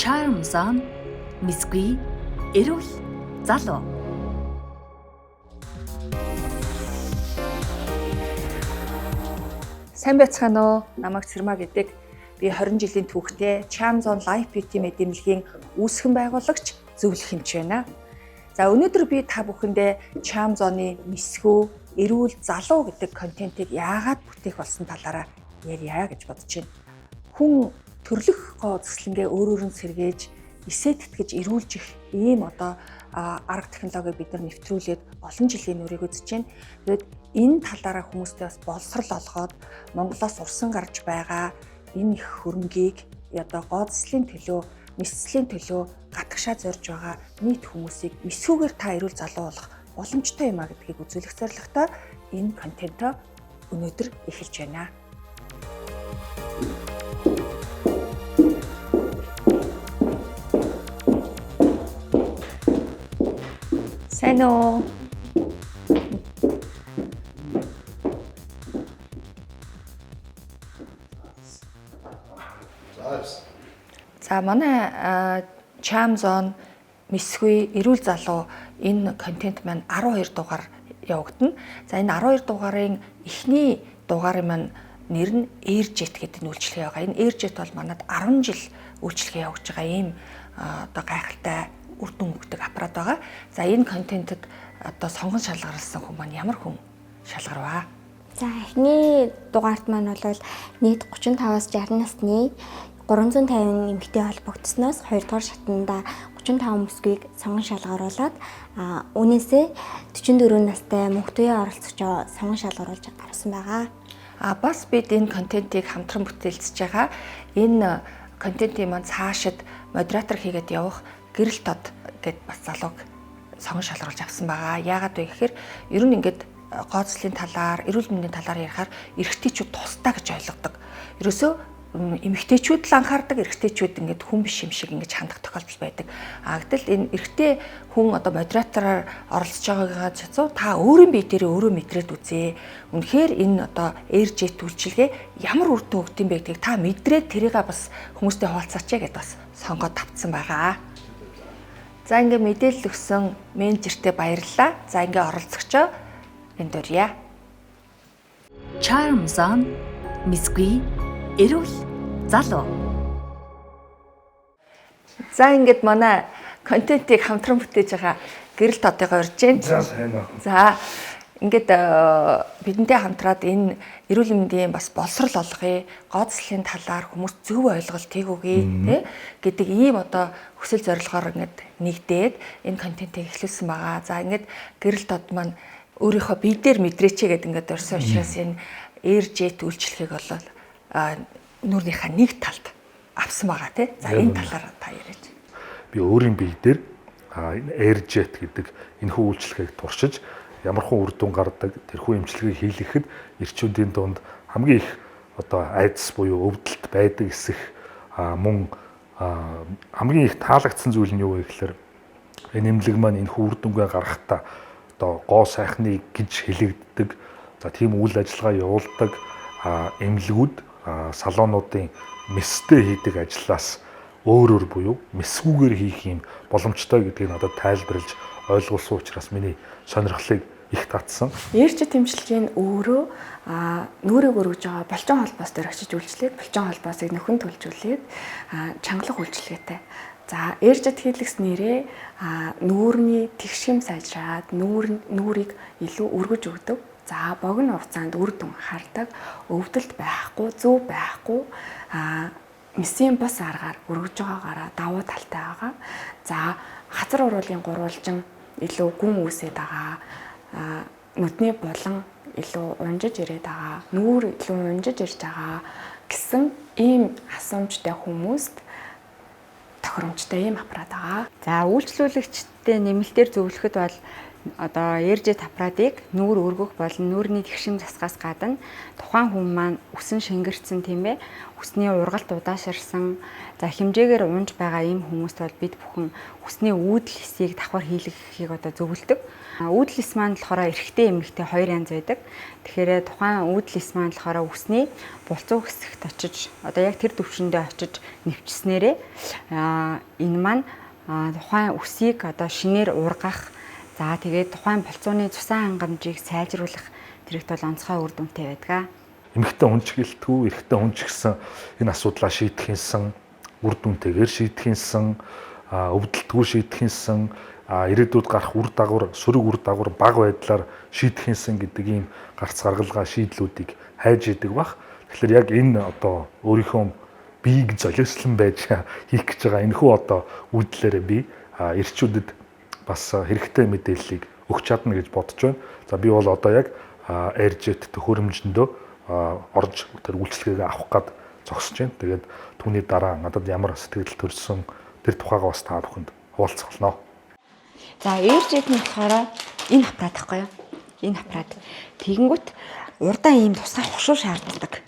Charms on Misгүй эрүүл залуу. Сайн байцгаана уу? Намайг Цэрмаа гэдэг. Би 20 жилийн түүхтэй Charms on Life Beauty мэдээллийн үүсгэн байгуулагч зөвлөх хэмч байна. За өнөөдөр би та бүхэндээ Charms on-ы Misгүй эрүүл залуу гэдэг контентыг яагаад бүтээх болсон талаараа ярья гэж бодож байна. Хүн төрлөх гоо үзэсгэлэнгээ өөрөөр нь сэргээж, эсэтгэж эрүүлж их ийм арга технологиг бид нар нэвтрүүлээд олон жилийн нүрийг үзэж байна. Тэгээд энэ талаараа хүмүүстээ бас боловсрал олгоод Монголоос урсан гарч байгаа энэ их хөрөнгийг гоо зүслийн төлөө, мэсцлийн төлөө гатгшаа зорж байгаа нийт хүмүүсийг мисгүйгээр та эрүүл залуу болох боломжтой юм а гэдгийг үзүүлэх зорилготой энэ контентоо өнөөдөр эхэлж байна. Сайн уу? За манай Charms on Misгүй эрүүл залуу энэ контент маань 12 дугаар явагдана. За энэ 12 дугаарын эхний дугаарын маань нэр нь AirJet гэдэг үйлчилгээ байгаа. Энэ AirJet бол манад 10 жил үйлчилгээ явуулж байгаа ийм гайхалтай үр дүн өгдөг аппарат байгаа. За энэ контентэд сонгон шалгаруулсан хүн маань ямар хүн шалгарваа? За эхний дугаарт маань бол нийт 35-аас 60 насны 350 эмэгтэй холбогдсноос 2 дугаар шатанда 35 Misгүйг сонгон шалгаруулад үүнээсээ 44 настай мөнхтөе оролцогч сонгон шалгаруулж гаргасан байгаа. Бас бид энэ контентийг хамтран бүтээлцэж байгаа. Энэ контентын маань цаашид модератор хийгээд явах гэрэл тод гэд бас залууг сонгон шалгаруулж авсан байгаа. Яагаад вэ гэхээр ер нь ингээд гооцлын талаар, эрүүл мэндийн талаар ярихаар эрэгтэйчүүд тусдаа гэж ойлгодог. Ерөөсөө эмэгтэйчүүд л анхаардаг, эрэгтэйчүүд ингээд хүн биш юм шиг ингэж хандах тохиолдол байдаг. Гэтэл энэ эрэгтэй хүн модератороор оролцож байгаагаа цацуу та өөрийн бие дээрээ өөрөө мэдрээд үзье. Үнэхээр энэ AirJet үйлчилгээ ямар үр дүн өгд юм бэ гэдгийг та мэдрээд тэрийгээ бас хүмүүстэй хуваалцаач гэдээ бас сонгоод тавцсан байгаа. За ингээд мэдээлэл өгсөн менежертэй баярлалаа. За ингээд оролцогчоо энд дурья. Charms on Misгүй эрүүл залуу. За ингээд манай контентийг хамтран бүтээж байгаа гэрэл тодыг урьж байна. За сайн байна. За ингээд бидэнтэй хамтраад энэ эрүүл мэндийн бас боловсрал олгоё, гооцлын талаар хүмүүс зөв ойлголтыг өгье гэдэг ийм хүсэл зорилгоор ингээд нэгдээд энэ контентийг эхлүүлсэн байгаа. За ингээд гэрэл тод маань өөрийнхөө бие дээр мэдрээч гэдэг ингээд орсон учраас энэ AirJet үйлчилгээг болол нүүрнийхээ нэг талд авсан байгаа тий. За энэ талаар та яриач. Би өөрийн бие дээр энэ AirJet гэдэг энэхүү үйлчилгээг туршиж ямар хүн үр дүн гардаг тэрхүү эмчилгээг хийлгэхэд эрчүүдийн дунд хамгийн их айдас буюу өвдөлт байдаг эсэх мөн хамгийн их таалагдсан зүйл нь юу вэ гэхээр энэ эмнэлэг маань энэхүү үр дүнгээ гаргахтаа гоо сайхны гэж хэлэгддэг. За тийм үйл ажиллагаа явуулдаг эмнэлгүүд салонуудын мэстэй хийдэг ажлаас өөрөөр буюу мэсгүйгээр хийх юм боломжтой гэдгийг надад тайлбарлаж ойлгуулсан учраас миний сонирхлыг их татсан. AirJet эмчилгээ нь өөрөө нүрийг өргөж байгаа булчин холбоос дээр очиж үйлчлээд булчин холбоосыг нөхөн төлжүүлээд чангалах үйлчилгээтэй. За AirJet хийлгэс нэрээ нүүрний тэгшим сайжраад нүрийг илүү өргөж өгдөг. За богино хугацаанд үр дүн хардаг, өвдөлт байхгүй, зүв байхгүй, месийн бас аргаар өргөж байгаагаараа давуу талтай байгаа. За хазар уруулын гурвалжин илүү гүн үүсээд байгаа. Нүдний булан илүү унжиж ирээд байгаа. Нүүр илүү унжиж ирж байгаа гэсэн ийм асуумжтай хүмүүст тохиромжтой ийм аппарат байгаа. За үйлчлүүлэгчтэй нэмэлтээр зөвлөхөд бол одоо ээржэд аппаратыг нүүр өргөх болон нүүрний тэгшин засгаас гадна тухайн хүн маань үсэн шингэрсэн тийм ээ үсний ургалт удааширсан за хэмжээгээр унж байгаа ийм хүмүүст бол бид бүхэн үсний үүдэл хэсгийг давхар хийлгэхийг одоо зөвлөдөг. Үүдэл хэс маань болохоор эрэгтэй эмэгтэй хоёр янз байдаг. Тэгэхээр тухайн үүдэл хэс маань болохоор үсний булцуу хэсэгт очиж одоо яг тэр төвшөндөө очиж нэвчснээрээ энэ маань тухайн үсийг одоо шинээр ургах за тэгээд тухайн булцууны цусан хангамжийг сайжруулах тэрэгт бол онцгой үр дүнтэй байдаг. Эмэгтэй хүн ч гэлтгүй, эрэгтэй хүн ч гэсэн энэ асуудлаа шийдэхийнсэн, үр дүнтэйгээр шийдэхийнсэн, өвдөлтгүй шийдэхийнсэн, ирээдүйд гарах үр дагавар, сөрөг үр дагавар бага байдлаар шийдэхийнсэн гэдэг ийм гарц гаргалгаа шийдлүүдийг хайж идэг бах. Тэгэхээр яг энэ одоо өөрийнхөө биеийг золиослон байж хийх гэж байгаа энэхүү одоо үйлдэлээрээ би эрчүүдэд бас хэрэгтэй мэдээллийг өгч чадна гэж бодож байна. За би бол одоо яг ээржэт төхөөрөмжөндөө орж тэр үйлчлэгээ авах гад зогсож байна. Тэгээд түүний дараа надад ямар сэтгэл төрсөн тэр тухайгаа бас та бүхэнд хуваалцах болно. За ээржэт нь болохоор энэ аппарат гэхгүй юу? Энэ аппарат. Тэгэнгүүт урдаа ийм тусгай хушуу шаарддаг.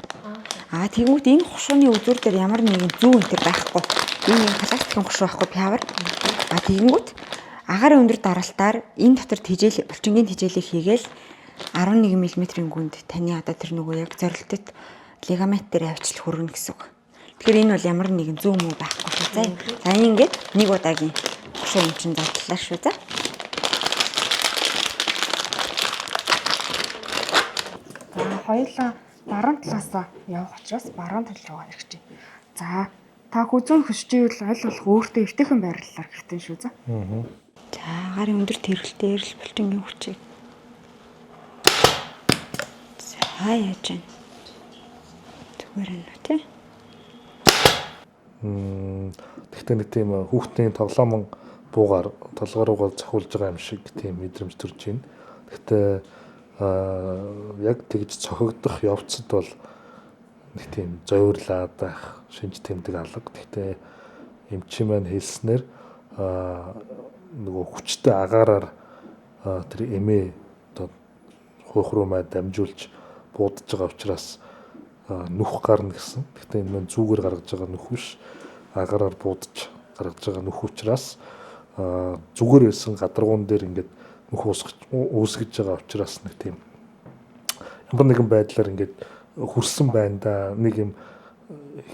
Тэгэнгүүт энэ хушууны үзүүр дээр ямар нэгэн зүү энтер байхгүй. Энэ пластикын хушуу байхгүй пявер. Тэгэнгүүт агаар өндөр даралтаар энэ дотор тижээл булчингийн тижээлийг хийгээл 11 мм-ийн гүнд таны одоо тэр нөгөө яг зорилтод лигамент дээр авчлах хүргэнэ гэсэн үг. Тэгэхээр энэ бол ямар нэгэн зүү мүү байхгүй шүү. За ингээд нэг удаагийн хушуу юм чинь задлаа шүү. За. Хоёулаа баруун талаас явах учраас баруун тал руугаа хэрэгжээ. За та хүзүүн хөшчихвэл аль болох өөртөө эвтэйхэн байрлалаар хэрэгтэй шүү. За. За агарын өндөр тэргэлтэй эрэл булчингийн хүчийг. За яаж вэ? Зүгээр нь тий. Тэгтээ нэг тийм хүүхдийн тоглоомон буугаар толгой руугаа цохиулж байгаа юм шиг тийм мэдрэмж төрж байна. Тэгтээ яг тэгж цохигдох явцад бол нэг тийм зовирлаад байх шинж тэмдэг алга. Тэгтээ эмчийн маань хэлснээр нөгөө хүчтэй агаараар тэр эмээ одоо хойх руу маа дамжуулж буудаж байгаа учраас нүх гарна гэсэн. Гэхдээ энэ маань зүгээр гаргаж байгаа нүх биш. Агаараар буудаж гаргаж байгаа нүх учраас зүгээр байсан гадаргуун дээр ингээд нүх үүсгэж байгаа учраас нэг тийм ямар нэгэн байдлаар ингээд хүрсэн байна да, нэг юм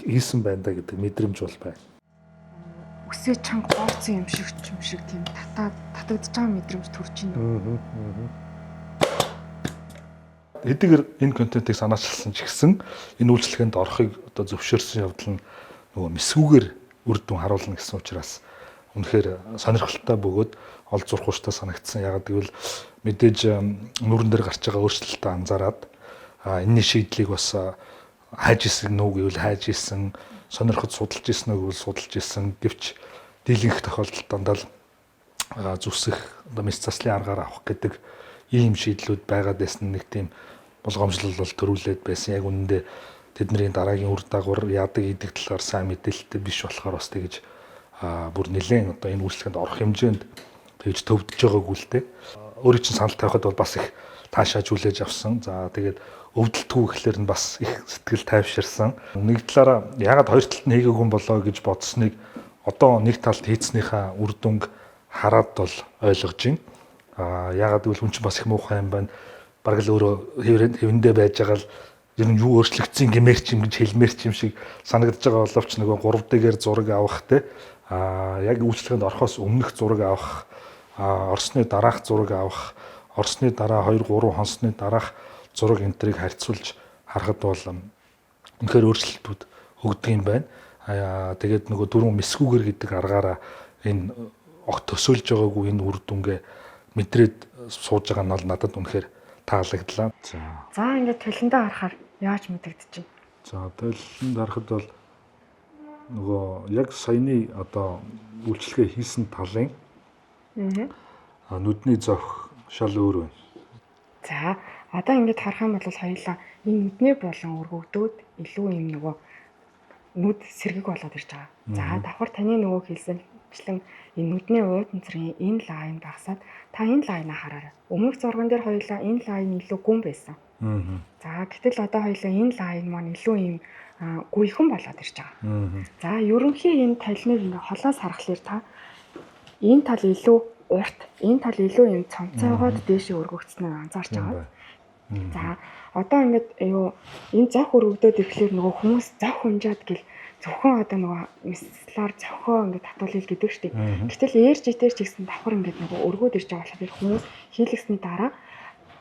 хийсэн байна да гэдэг мэдрэмж бол байна. Үсээ чанга бооцсон юм шиг тийм татагдж байгаа мэдрэмж төрж байна. Хэдийгээр энэ контентыг санаачилсан ч гэсэн энэ үйлчлэгэнд орохыг одоо зөвшөөрсөн явдал нь нөгөө мэсгүүгээр үр дүн харуулна гэсэн учраас үнэхээр сонирхолтой бөгөөд ол зурхууштай санагдсан. Ягаад гэвэл мэдээж нүрэн дээр гарч байгаа өөрчлөлтөд анзаараад энэний шийдлийг бас хайж исэн нүг гэвэл хайж исэн, сонирхож судалж исэн нүг гэвэл судалж исэн. Гэвч дийлэнх тохиолдолд дандаа л зүсэх одоо мэс заслын аргаар авах гэдэг ийм шийдлүүд байгаад байсан нэг тийм болгоомжлол бол төрүүлээд байсан. Яг үнэндээ тэдний дараагийн үр дагавар яадаг идэх талаар сайн мэдээлэлтэй биш болохоор бас тэгж бүр нэлээд одоо энэ үйлчлэгэнд орох хэмжээнд тэгж төвдөж байгаагүй л дээ. Өөрийн чинь санал тавихад бол бас их таашааж хүлээж авсан. За тэгээд өвдөлтгүй гэхлээр нь бас их сэтгэл тайвширсан. Нэг талаараа яагаад хоёр талд нь хийгээгүй болоо гэж бодсныг одоо нэг талд хийцнийхаа үр дүнг хараад бол ойлгож байна. Яагаад гэвэл хүн чинь бас их муухай юм байна. Бараг л өөрөө хэвэндээ байж байгаа л ер нь юу өөрчлөгдсөн гэмээр ч юм гэж хэлмээр ч юм шиг санагдаж байгаа боловч нөгөө 3D-гээр зураг авах те яг үйлчлэгэнд орохоос өмнөх зураг авах, орсны дараах зураг авах, орсны дараа 2-3 хонсны дараах зураг энтрийг харьцуулж харахад бол үнэхээр өөрчлөлтүүд өгдөг юм байна. Тэгээд нөгөө дөрвөн мэсгүүгэр гэдэг аргаараа энэ огт төсөөлж байгаагүй энэ үр дүнгээ мэдрээд сууж байгаа нь бол надад үнэхээр таалагдлаа. За ингээд төлөндөө харахаар яаж мэдэгдэж байна? За төлөнд харахад бол нөгөө яг саяны одоо үйлчлэгээ хийсэн талын нүдний зовх шал өөр байна. За одоо ингээд харах юм бол хоёулаа энэ нүдний болон өргөгдөөд илүү юм нөгөө нүд сэргэг болоод ирж байгаа. За давхар таны нөгөө хэлсэн мөрөгчлэн энэ нүдний уудамцрын энэ лайн багасаад та энэ лайнаа хараарай. Өмнөх зурган дээр хоёулаа энэ лайн илүү гүн байсан. За гэтэл одоо хоёулаа энэ лайн маань илүү ийм гүйхэн болоод ирж байгаа. За ерөнхий энэ талныг ингээ холоос харахаар та энэ тал илүү урт, энэ тал илүү юм цомцоогоод дээшээ өргөгдснээр анзаарч байгаа. За одоо ингээд энэ зах өргөгдөөд ирэхлээр нөгөө хүмүүс зах хунжаад гэл зөвхөн одоо нөгөө мислаар зохио ингээд татуулъя гэдэг шүү дээ. Гэтэл ээржитээр ч гэсэн давхар ингээд нөгөө өргөөд ирж байгаа болохоор хүмүүс хийлгэсний дараа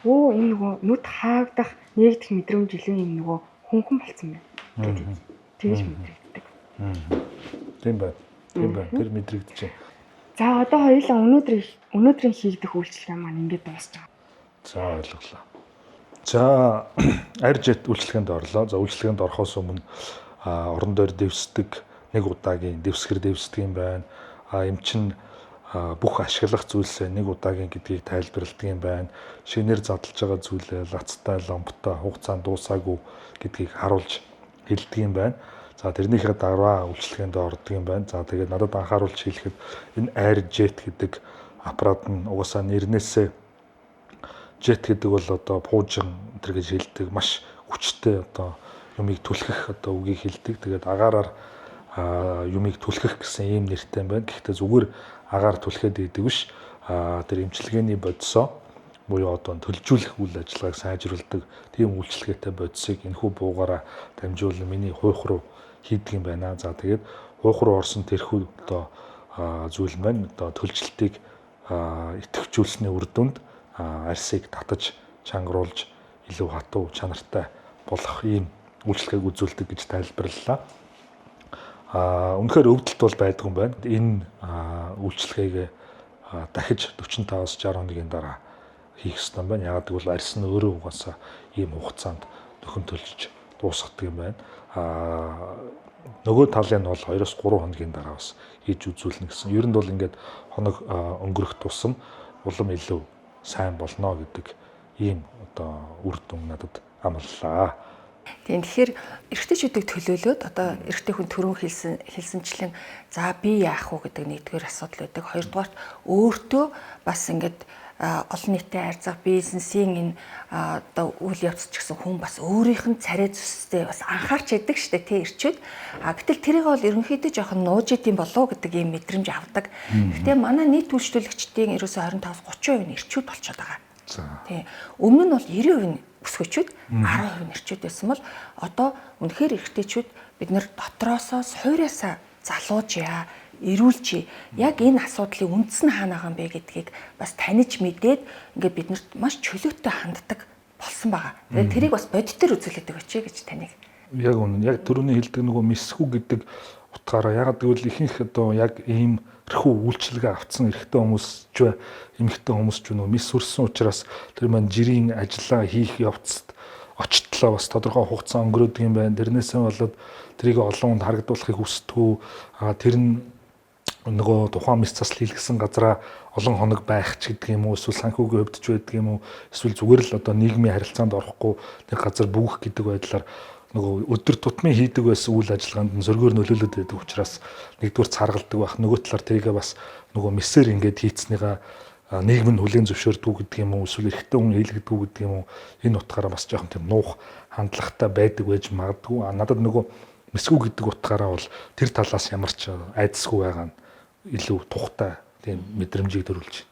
энэ нөгөө нүд хаагдах нэгдэх мэдрэмж илүү юм нөгөө хөнхөн болсон байна гэдэг. Тэгж мэдрэгддэг. Тийм байна. Тэр мэдрэгдэж байна. За одоо хоёулаа өнөөдрийн хийгдэх үйлчлэгээ маань ингээд дуусч байгаа. За ойлголоо. За арьжит үйлчлэгээнд орлоо. За үйлчлэгээнд орохоос өмнө орон дойр дэвсдэг нэг удаагийн дэвсгэр дэвсдэг юм байна. Эм чин бүх ашиглах зүйлсээ нэг удаагийн гэдгийг тайлбарладаг юм байна. Шинээр задлж байгаа зүйлээ лацтай, ломбтой хугацаанд дуусаагүй гэдгийг харуулж хэлдэг юм байна. За тэрнийхээ дараа үйлчлэгээнд ордог юм байна. За тэгээд надад анхааруулж хэлэхэд энэ air jet гэдэг аппарат нь угаасаа нэрнээсээ jet гэдэг бол одоо буужин энэ гэж хэлдэг маш хүчтэй одоо юмыг түлхэх одоо үгийг хэлдэг. Тэгээд агаараар юмыг түлхэх гэсэн ийм нэртэй юм байна. Гэхдээ зүгээр агаар түлхээд идэг биш. Тэр эмчилгээний бодисоо буюу одоо төлжүүлэх үйл ажиллагааг сайжруулдаг тийм үйлчлэгээтэй бодисыг энэхүү буугаараа дамжуулан миний хуйх руу хийдэг юм байна. За тэгээд хуйх руу орсон тэрхүү одоо зүйл маань одоо төлжилтийг идэвхжүүлсний үр дүнд арьсыг татаж чангаруулж илүү хатуу чанартай болох ийм үйлчлэгээг үзүүлдэг гэж тайлбарлалаа. Үнэхээр өвдөлт бол байдаг юм байна. Энэ үйлчлэгийг дахиж 45-аас 60 хоногийн дараа хийх ёстой юм байна. Яагаад гэвэл арьс нь өөрөө угаасаа ийм хугацаанд нөхөн төлж дуусгадаг юм байна. Нөгөө талын нь бол 2-3 хоногийн дараа бас хийж үзүүлнэ гэсэн. Ер нь бол ингээд хоног өнгөрөх тусам улам илүү сайн болно гэдэг ийм одоо үр дүн надад амлалаа. Тэгэхээр эрэгтэйчүүдийг төлөөлөөд одоо эрэгтэй хүн төрөн хэлсэнчлэн за би яах вэ гэдэг нэгдүгээр асуудал байдаг. Хоёрдугаарт өөртөө бас ингээд олон нийтэд арьцах бизнесийн энэ одоо үйл явц ч гэсэн хүн бас өөрийнх нь царай зүстэй бас анхаарч яадаг штэ тий ирчүүд. Гэтэл тэрийг бол ерөнхийдөө жоохон нууж идэм болов гэдэг ийм мэдрэмж авдаг. Гэхдээ манай нийт үйлчлүүлэгчдийн ерөөсөө 25-30% нь ирчүүд болчиход байгаа. Тий. Өмнө нь бол 90% нь өсгөчүүд 10% нэрчүүд байсан бол одоо үнэхээр эрэгтэйчүүд бид нэр дотроосоо суйраасаа залуужъя, эрүүлжье. Яг энэ асуудлын үндэс нь хаана байгаа юм бэ гэдгийг бас таниж мэдээд ингээд биднэрт маш чөлөөтэй ханддаг болсон байгаа. Тэгээд тэрийг бас бодитоор үзүүлээд өгөөч гэж таныг. Яг үнэн. Яг түрүүний хэлдэг нөгөө мисхүү гэдэг утгаараа ягаад гэвэл ихэнх одоо яг ийм эрхүү үйлчлэгээ авцсан эрэгтэй хүмүүс ч эмэгтэй хүмүүс ч нөгөө мис сүрсэн учраас тэр маань жирийн ажиллаа хийх явцад очтлоо бас тодорхой хугацаа өнгөрөөдөг юм байна. Тэрнээсээ болоод тэрийг олон хүнд харагдуулахыг хүсдэггүй. Тэр нь нөгөө тухайн мис засал хийлгэсэн газараа олон хоног байх ч гэдэг юм уу, эсвэл санхүүгийн хувьд ч байдаг юм уу, эсвэл зүгээр л одоо нийгмийн харилцаанд орохгүй нэг газар бүгэх гэдэг байдлаар нөгөө өдөр тутмын хийдэг байсан үйл ажиллагаанд нь зөргөөр нөлөөлөд байдаг учраас нэгдүгээр царгалдаг байх. Нөгөө талаар тэрийгээ бас нөгөө мисээр ингээд хийцнийгаа нийгэм нь хүлээн зөвшөөрдөг гэдэг юм уу, эсвэл эрэгтэй хүн хийлгдэг гэдэг юм уу, энэ утгаараа бас жоохон тийм нуух хандлагатай байдаг байж магадгүй. Надад нөгөө мисгүү гэдэг утгаараа бол тэр талаас ямар ч айдасгүй байгаа нь илүү тухтай тийм мэдрэмжийг төрүүлж байна.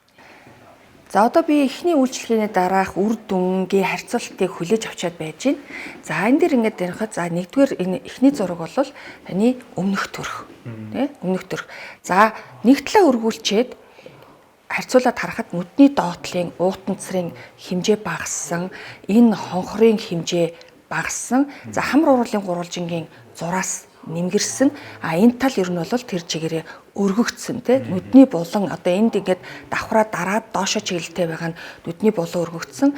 За одоо би эхний үйлчлэгээний дараах үр дүнгийн харьцуултыг хүлээж авчаад байж байна. За энэ дэр ингээд ярихад за нэгдүгээр энэ эхний зураг бол таны өмнөх төрх. Тэ? Өмнөх төрх. За нэг талаа өргүүлчихэд харьцуулаад харахад нүдний доотлын уутанцрын хэмжээ багассан, энэ хонхрын хэмжээ багассан. За хамар уруулын гурвалжингийн зураас нэмгэрсэн. Энэ тал ер нь бол тэр чигээрээ өргөгдсөн тий нүдний булан одоо энд ингээд давхраа дараад доошо чиглэлтэй байгаа нь нүдний булан өргөгдсөн.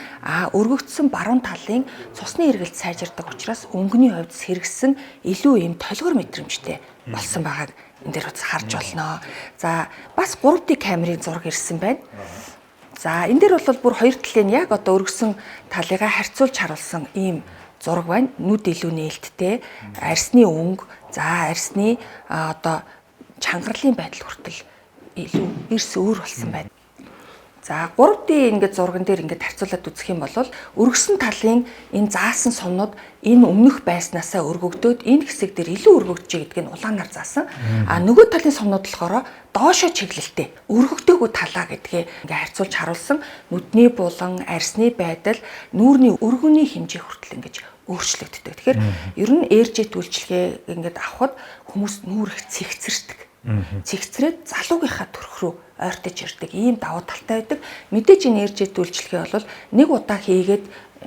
Өргөгдсөн баруун талын цусны эргэлт сайжирдаг учраас өнгөний хувьд сэргсэн илүү юм толгор мэдрэмжтэй болсон байгааг энэ дээр харж болно. За бас 3D камерын зураг ирсэн байна. За энэ дээр бол бүр хоёр талын яг одоо өргөсөн талыгаа харьцуулж харуулсан ийм зураг байна. Нүд илүү нээлттэй, арьсны өнгө, за арьсны одоо чангарлын байдал хүртэл илүү эрс өөр болсон байна. За 3D ингээд зурган дээр ингээд харьцуулаад үзэх юм бол өргөсөн талын энэ заасан сумнууд энэ өмнөх байснаасаа өргөгдөөд энэ хэсэг дээр илүү өргөгдөж гэдгийг нь улаанаар заасан. А нөгөө талын сумнууд болохоор доошоо чиглэлтэй өргөгдөөгүй талаа гэдгээ ингээд харьцуулж харуулсан. Нүдний булан, арсны байдал, нүүрний өргөний хэмжээ хүртэл ингээд өөрчлөгддөг. Тэгэхээр ер нь ээржэт үйлчлэгээ ингээд авахд хүмүүс нүүр их цэгцэрдэг. Цэгцрээд залуугийнхаа төрх рүү ойртож ирдэг ийм давуу талтай байдаг. Мэдээж энэ ээржэт үйлчлэгээ бол нэг удаа хийгээд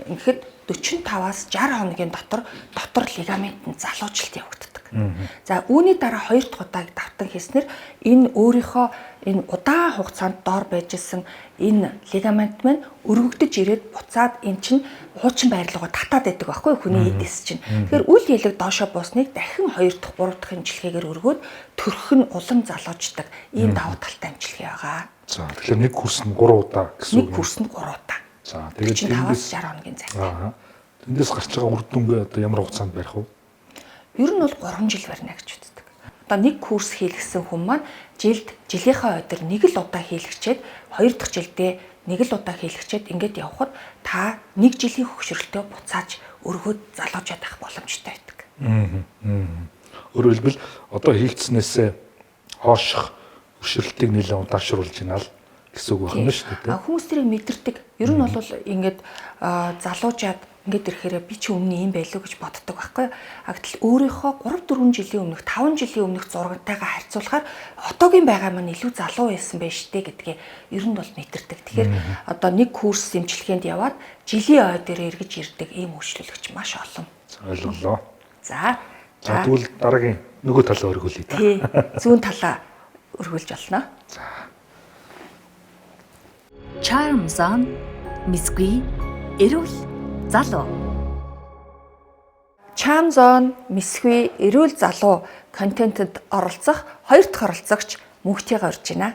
ингээд 45-аас 60 хоногийн дотор лигамент нь залуужилт явагддаг. За үүний дараа 2 дахь удааг давтан хийснээр энэ өөрийнхөө энэ удаан хугацаанд доор байж исэн энэ лигамент маань өргөгдөж ирээд буцаад эн чинь хуучин байрлалгаа татаад байдаг байхгүй хүний эдэс чинь. Тэгэхээр үл хэлэг доошоо буусныг дахин 2 дахь 3 дахь имчилгээгээр өргөөд төрх нь улам залууждаг ийм давуу талтай имчилгээ байгаа. За тэгэхээр нэг курс нь 3 удаа гэсэн үг. Нэг курс нь 3 удаа. За тэгээд 45-аас 60 хоногийн зайтай. Тэндээс гарч байгаа үр дүнгээ одоо ямар хугацаанд барих вэ? Ер нь бол 3 жил барина гэж үздэг. Одоо нэг курс хийлгсэн хүн маань жилийнхаа өдөр нэг л удаа хийлгчээд 2 дахь жилдээ нэг л удаа хийлгчээд ингээд явхад та 1 жилийн хөгшрөлтөө буцааж өргөөд залуужаад авах боломжтой байдаг. Өөрөөр хэлбэл одоо хийлгснээсээ хооших хөгшрөлтийг нэлээд удаашруулж байна л гэсэн үг байна шүү дээ. Хүмүүс тэрийг мэдэрдэг. Ер нь бол ингээд залуужаад ингээд ирэхээр би чи өмнө юм байлуу гэж боддог байхгүй. Гэтэл өөрийнхөө 3-4 жилийн өмнөх 5 жилийн өмнөх зургантайгаа харьцуулахаар одоогийн байгаа маань илүү залуу байсан байж штэ гэдгээ ер нь бол мэдэрдэг. Тэгэхээр одоо нэг курс эмчилгээнд яваад жилийн ой дээр эргэж ирдэг ийм үйлчлүүлэгч маш олон. Ойлголоо. За тэгвэл дараагийн нөгөө талаа өргүүлье та. Тий. Зүүн талаа өргүүлж болно. За. Charm Zone Misqui эрүүл залуу. Charm Zone Misqui эрүүл залуу контентэд оролцох 2 дахь оролцогч мөнхтэйгээ орж байна.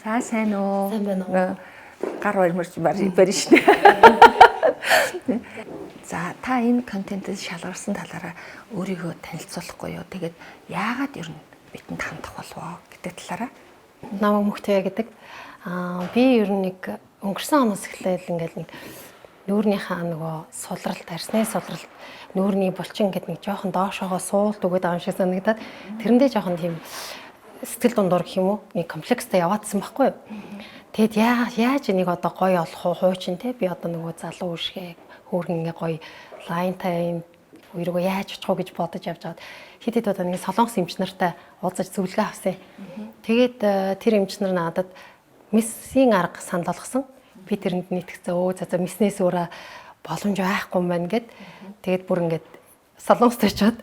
За сайн уу? Сайн байна уу? Гар баримж барин шнэ. За та энэ контентэд шалгарсан талаараа өөрийгөө танилцуулахгүй юу? Тэгээд яагаад ер нь бидэнд хандах болов гэдэг талаараа. Намайг Мөхтэй гэдэг. Би ер нь нэг өнгөрсөн оноос эхлээл ингээл нэг нүүрнийхаа нөгөө сулралт, арсны сулралт, нүүрний булчин гэдэг нэг жоохон доошоогоо суулт өгöd байгаа юм шиг санагдаад тэрэндээ жоохон тийм сэтгэл дундуур гэх юм уу? Нэг комплекстэй яваадсан байхгүй юу? Тэгэд яаж энийг одоо гоё олох уу? Хуучин те би одоо нөгөө залуу үшгээ хөөргөн ингээ гоё лайнтай өөрийгөө яаж очих уу гэж бодож явж байгаад хэд одоо нэг солонгос эмч нартай уулзаж зөвлөгөө авсан. Тэгээд тэр эмч нар надад миссийн арга санал болгосон. Би тэрэнд нийтгцээ за миснээс өөрөө боломж байхгүй юм байна гэд. Тэгээд бүр ингээд солонгост очиод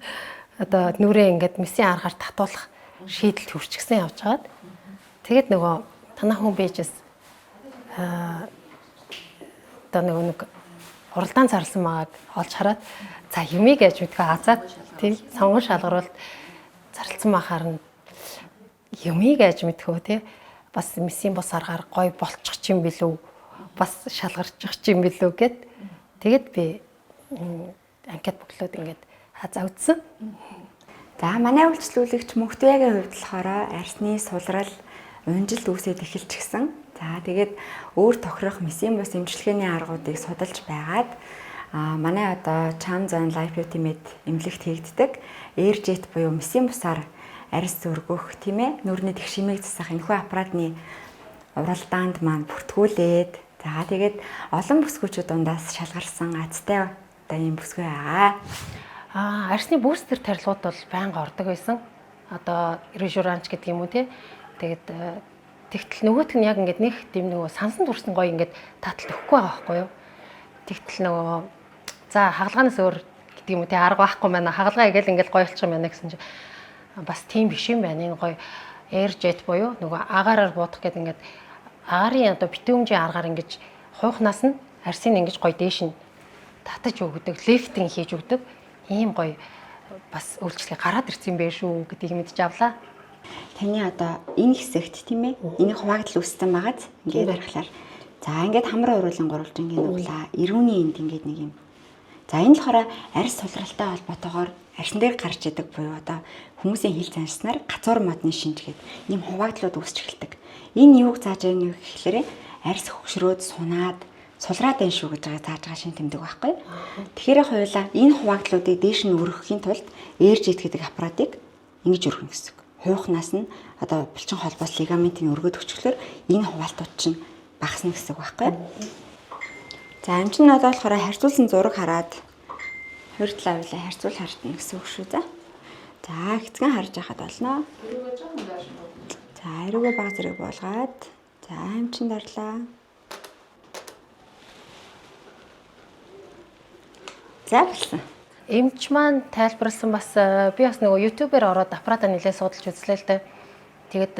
одоо нүрээ ингээд миссийн аргаар татуулах шийдэлд хүрчихсэн явж байгаад. Тэгээд нөгөө танаа хүн бийжээс одоо нэг уралдаан зарласан магааг олж хараад за юмыг яаж мэдгүй азаад тий сонгон шалгаруулалт зарлцсан махаар нь юмыг яаж мэдхөө тий бас миссийн бус аргаар гой болчих юм билүү бас шалгарчих юм билүү гэд тэгээд би анкет боглоод ингээд хазаа үзсэн. За манай үйлчлүүлэгч Мөнхтэйгийн хувьд болохоор арсны сулрал унжилт үүсээд эхэлчихсэн. За тэгээд өөр тохирох миссийн бус эмчилгээний аргуудыг судалж байгаад манай одоо Charm Zone Life Beauty Med эмнэлэгт хийгддэг AirJet буюу миссийн бусаар арьс өргөх тийм ээ нүрийн тэгшимийг засах энэхүү аппаратны уралдаанд маань бүртгүүлээд за тэгээд олон бүсгүүчүүд дундаас шалгарсан азтай одоо ийм бүсгүй байгаа. Арсны бустер тарилгууд бол байнга ордог байсан. Одоо Rejuranch гэдэг юм уу тий. Тэгээд тэгтэл нөгөөт нь яг ингээд нэг тийм нөгөө сансан турсан гоё ингээд таталт өгөхгүй байгаа байхгүй юу. Тэгтэл нөгөө за хагалгаанаас өөр гэдэг юм уу тий арга байхгүй байна. Хагалгаа игээл ингээд гоё болчих юм байна гэсэн чинь бас тийм биш юм байна. Энэ гоё AirJet буюу нөгөө агаараар буудах гэдэг ингээд агарын одоо битүүмжийн аргаар ингээд хуухнаас нь арсыг ингээд гоё дээш нь татаж өгдөг, лифтинг хийж өгдөг. Ийм гоё бас үйлчлэг гараад ирсэн юм байх шүү гэдгийг мэдж авлаа. Таны одоо энэ хэсэгт тийм ээ энийг хуваагдал үүссэн байгааз ингээд харахаар за ингээд хамраа уруулан гурвалжингийн углаа эрүүний энд ингээд нэг юм За энэ болохоор арьс сулралтай холбоотойгоор арьсан дээр гарч идэг буюу одоо хүмүүсийн хил заншснаар гацуур модны шинж гэдэг ийм хуваагдлууд үүсч эхэлдэг. Энэ юуг зааж байгаа вэ гэхээр арьс хөгшрөөд сунаад сулраад байна шүү гэж зааж байгаа шин тэмдэг байхгүй. Тэгэхээр хоёулаа энэ хуваагдлуудыг дээш нь өргөхийн тулд AirJet гэдэг аппаратыг ингэж өргөнө гэсэн үг. Хуухнаас нь одоо булчин холбоос лигаментийн өргөд өчгөлөөр энэ хуваалтууд чинь багасна гэсэн үг байхгүй. За амчин надад болохоор харьцуулсан зураг хараад хоёр талаа хоёлаа харьцуул хартна гэсэн үг шүү за. За хэцгэн харж яхад болно. За эрүүгээ баг зэрэг болгоод за амчин дарлаа. За болсон. Эмч маань тайлбарласан бас би бас нөгөө YouTube-ээр ороод аппаратаа нэлээд судалж үзлээ л дээ. Тэгээд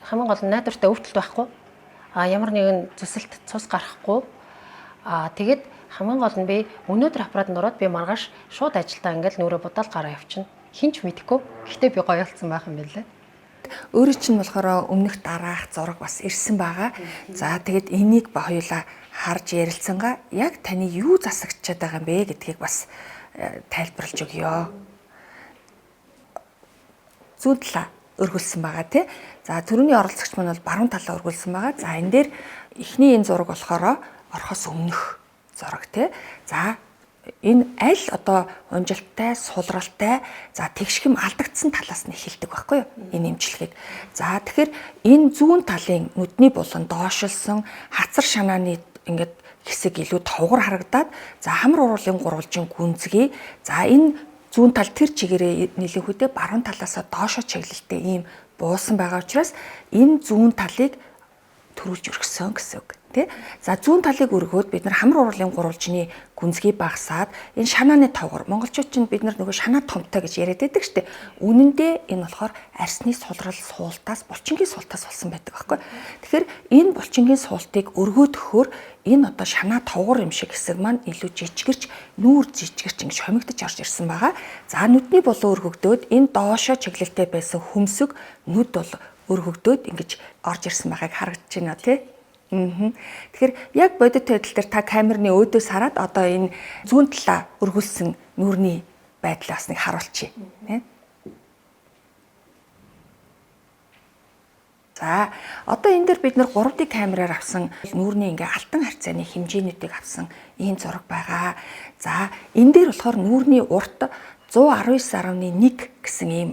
хамгийн гол нь найдвартай өвдөлт байхгүй. Ямар нэгэн зүсэлт цус гарахгүй. Тэгээд хамгийн гол нь би өнөөдөр аппаратанд ороод би маргааш шууд ажилдаа ингээл нүрээ будаал гараа явчихна. Хинч мэдэхгүй. Гэхдээ би гоёлцсон байх юм байна лээ. Өөрөө чинь болохоор өмнөх дараах зураг бас ирсэн байгаа. За тэгээд энийг ба хоёулаа харж ярилцсангаа яг таны юу засагчаад байгаа юм бэ гэдгийг бас тайлбарлаж өгье. Зүүн талаа өргүүлсэн байгаа тий. За түрүүний оролцогч маань бол баруун талаа өргүүлсэн байгаа. За энэ дээр эхний энэ зураг болохоор орохоос өмнөх зураг тий. За энэ аль одоо унжилттай, сулралтай, за тэгшхэм алдагдсан талаас нь эхэлдэг байхгүй юу? Энэ эмчилгээг. За тэгэхээр энэ зүүн талын нүдний булан доошилсон хацар шанааны ингээд хэсэг илүү товгор харагдаад за хамар уруулын гурвалжин гүнзгий за энэ зүүн тал тэр чигээрээ нэлээхүүдээ баруун талаасаа доошоо чиглэлтэй ийм буусан байгаа учраас энэ зүүн талыг төрүүлж өргөсөн гэсэн үг тий. За зүүн талыг өргөөд бид нар хамар уруулын гурвалжины гүнзгий багасаад энэ шанааны товгор монголчууд чинь бид нар нөгөө шанаа томтой гэж яриад байдаг штэ. Үнэн дээр энэ болохоор арсны сулрал суултаас булчингийн суултаас болсон байдаг байхгүй. Тэгэхээр энэ булчингийн суултыг өргөөд өгөхөөр энэ одоо шанаа товгор юм шиг хэсэг маань илүү жижигэрч нүүр жижигэрч ингэж хомигдож орж ирсэн байгаа. За нүдний булан өргөгдөөд энэ доошоо чиглэлтэй байсан хөмсөг нүд бол өргөгдөөд ингэж орж ирсэн байгааг харагдаж байна тий. Тэгэхээр яг бодит байдал дээр та камерны өөдөөс хараад одоо энэ зүүн талаа өргүүлсэн нүрийн байдлаас нэг харуулчих тий. За одоо энэ дээр бид нэр 3D камераар авсан нүүрний ингээ алтан харьцааны хэмжээнүүдийг авсан ийм зураг байгаа. За энэ дээр болохоор нүүрний урт 119.1 гэсэн ийм